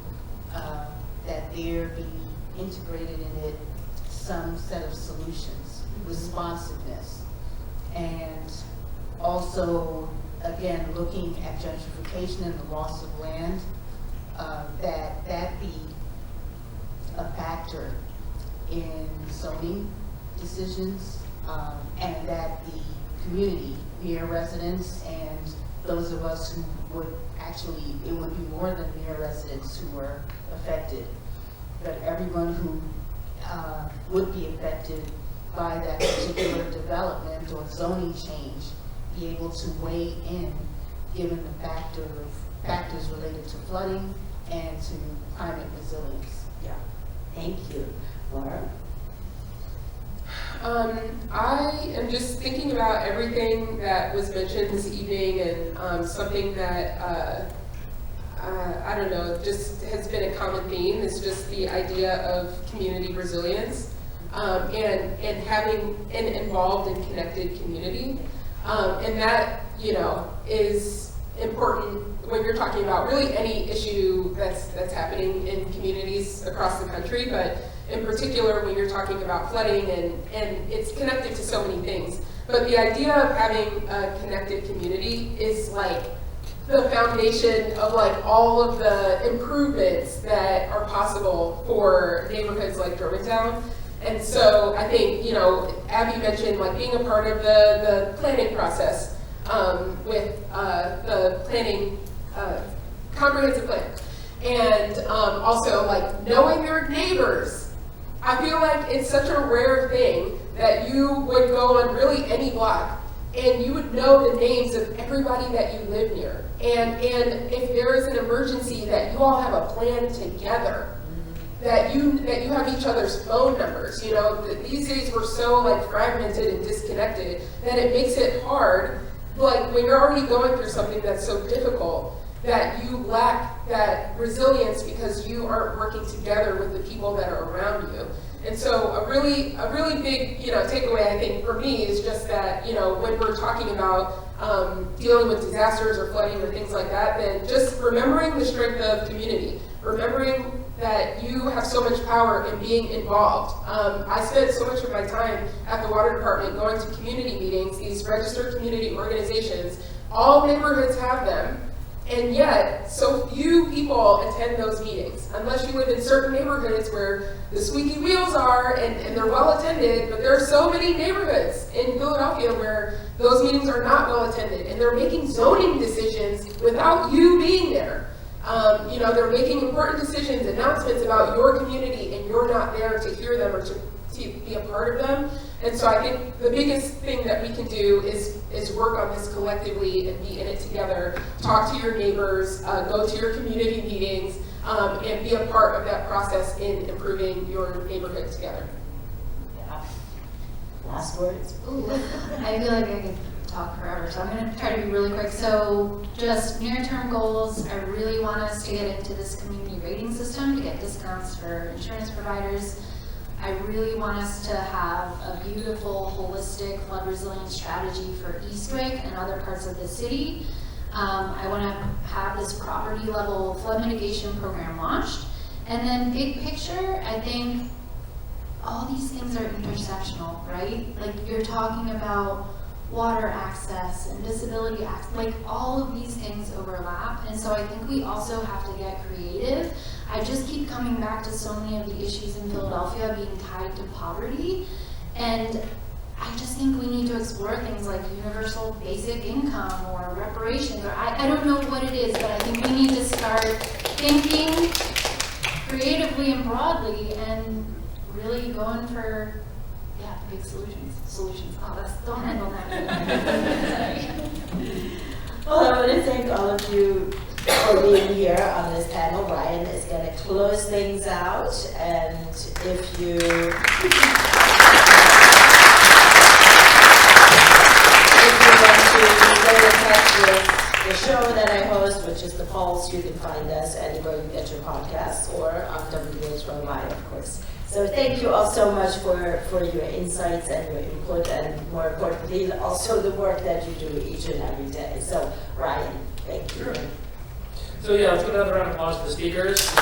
that there be integrated in it some set of solutions, responsiveness, and also, again, looking at gentrification and the loss of land, that be a factor in zoning decisions, and that the community, mere residents and those of us who would actually, it would be more than mere residents who were affected, but everyone who would be affected by that particular development or zoning change be able to weigh in given the factors related to flooding and to climate resilience. Yeah, thank you. Laura? I am just thinking about everything that was mentioned this evening, and something that I don't know, just has been a common theme is just the idea of community resilience, and having an involved and connected community, and that, you know, is important when you're talking about really any issue that's happening in communities across the country, but in particular when you're talking about flooding, and it's connected to so many things. But the idea of having a connected community is like the foundation of like all of the improvements that are possible for neighborhoods like Germantown. And so I think, you know, Abby mentioned like being a part of the planning process with the planning comprehensive plan, and also like knowing your neighbors. I feel like it's such a rare thing that you would go on really any block and you would know the names of everybody that you live near. And if there is an emergency, that you all have a plan together, that you have each other's phone numbers. You know, these days we're so like fragmented and disconnected that it makes it hard, like when you're already going through something that's so difficult, that you lack that resilience because you aren't working together with the people that are around you. And so a really big, you know, takeaway I think for me is just that, you know, when we're talking about dealing with disasters or flooding or things like that, then just remembering the strength of community, remembering that you have so much power in being involved. I spent so much of my time at the water department going to community meetings, these registered community organizations. All neighborhoods have them. And yet, so few people attend those meetings, unless you live in certain neighborhoods where the squeaky wheels are and they're well attended, but there are so many neighborhoods in Philadelphia where those meetings are not well attended, and they're making zoning decisions without you being there. You know, they're making important decisions, announcements about your community, and you're not there to hear them or to be a part of them. And so I think the biggest thing that we can do is work on this collectively and be in it together. Talk to your neighbors, go to your community meetings, and be a part of that process in improving your neighborhood together. Yeah. Last words. Ooh, I feel like I could talk forever, so I'm going to try to be really quick. So just near-term goals, I really want us to get into this community rating system to get discounts for insurance providers. I really want us to have a beautiful, holistic flood resilience strategy for Eastwick and other parts of the city. I want to have this property level flood mitigation program launched. And then big picture, I think all these things are intersectional, right? Like you're talking about water access and disability access, like all of these things overlap. And so I think we also have to get creative. I just keep coming back to so many of the issues in Philadelphia being tied to poverty. And I just think we need to explore things like universal basic income or reparations, or I don't know what it is, but I think we need to start thinking creatively and broadly and really going for, yeah, big solutions. Oh, don't end on that. Sorry. Well, I want to thank all of you for being here on this panel. Ryan is going to close things out, and if you want to stay in touch with the show that I host, which is The Pulse, you can find us anywhere you get your podcasts or on WHYY, of course. So thank you all so much for your insights and your input, and more importantly, also the work that you do each and every day. So Ryan, thank you. Sure. So yeah, let's give another round of applause for the speakers.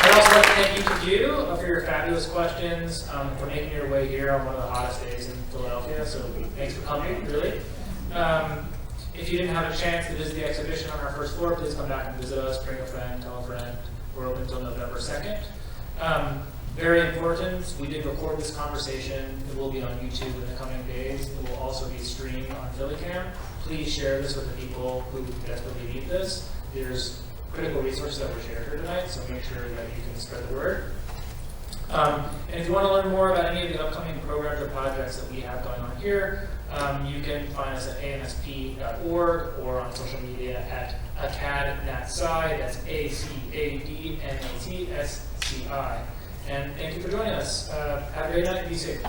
I'd also like to thank each of you for your fabulous questions, for making your way here on one of the hottest days in Philadelphia. So thanks for coming, really. If you didn't have a chance to visit the exhibition on our first floor, please come back and visit us, bring a friend, tell a friend. We're open until November 2nd. Very important, we did record this conversation. It will be on YouTube in the coming days. It will also be streamed on PhillyCam. Please share this with the people who desperately need this. There's critical resources that were shared here tonight, so make sure that you can spread the word. And if you want to learn more about any of the upcoming programs or projects that we have going on here, you can find us at ansp.org or on social media at ACADNATSCI. That's ACADNATSCI. And thank you for joining us. Have a great night. Be safe.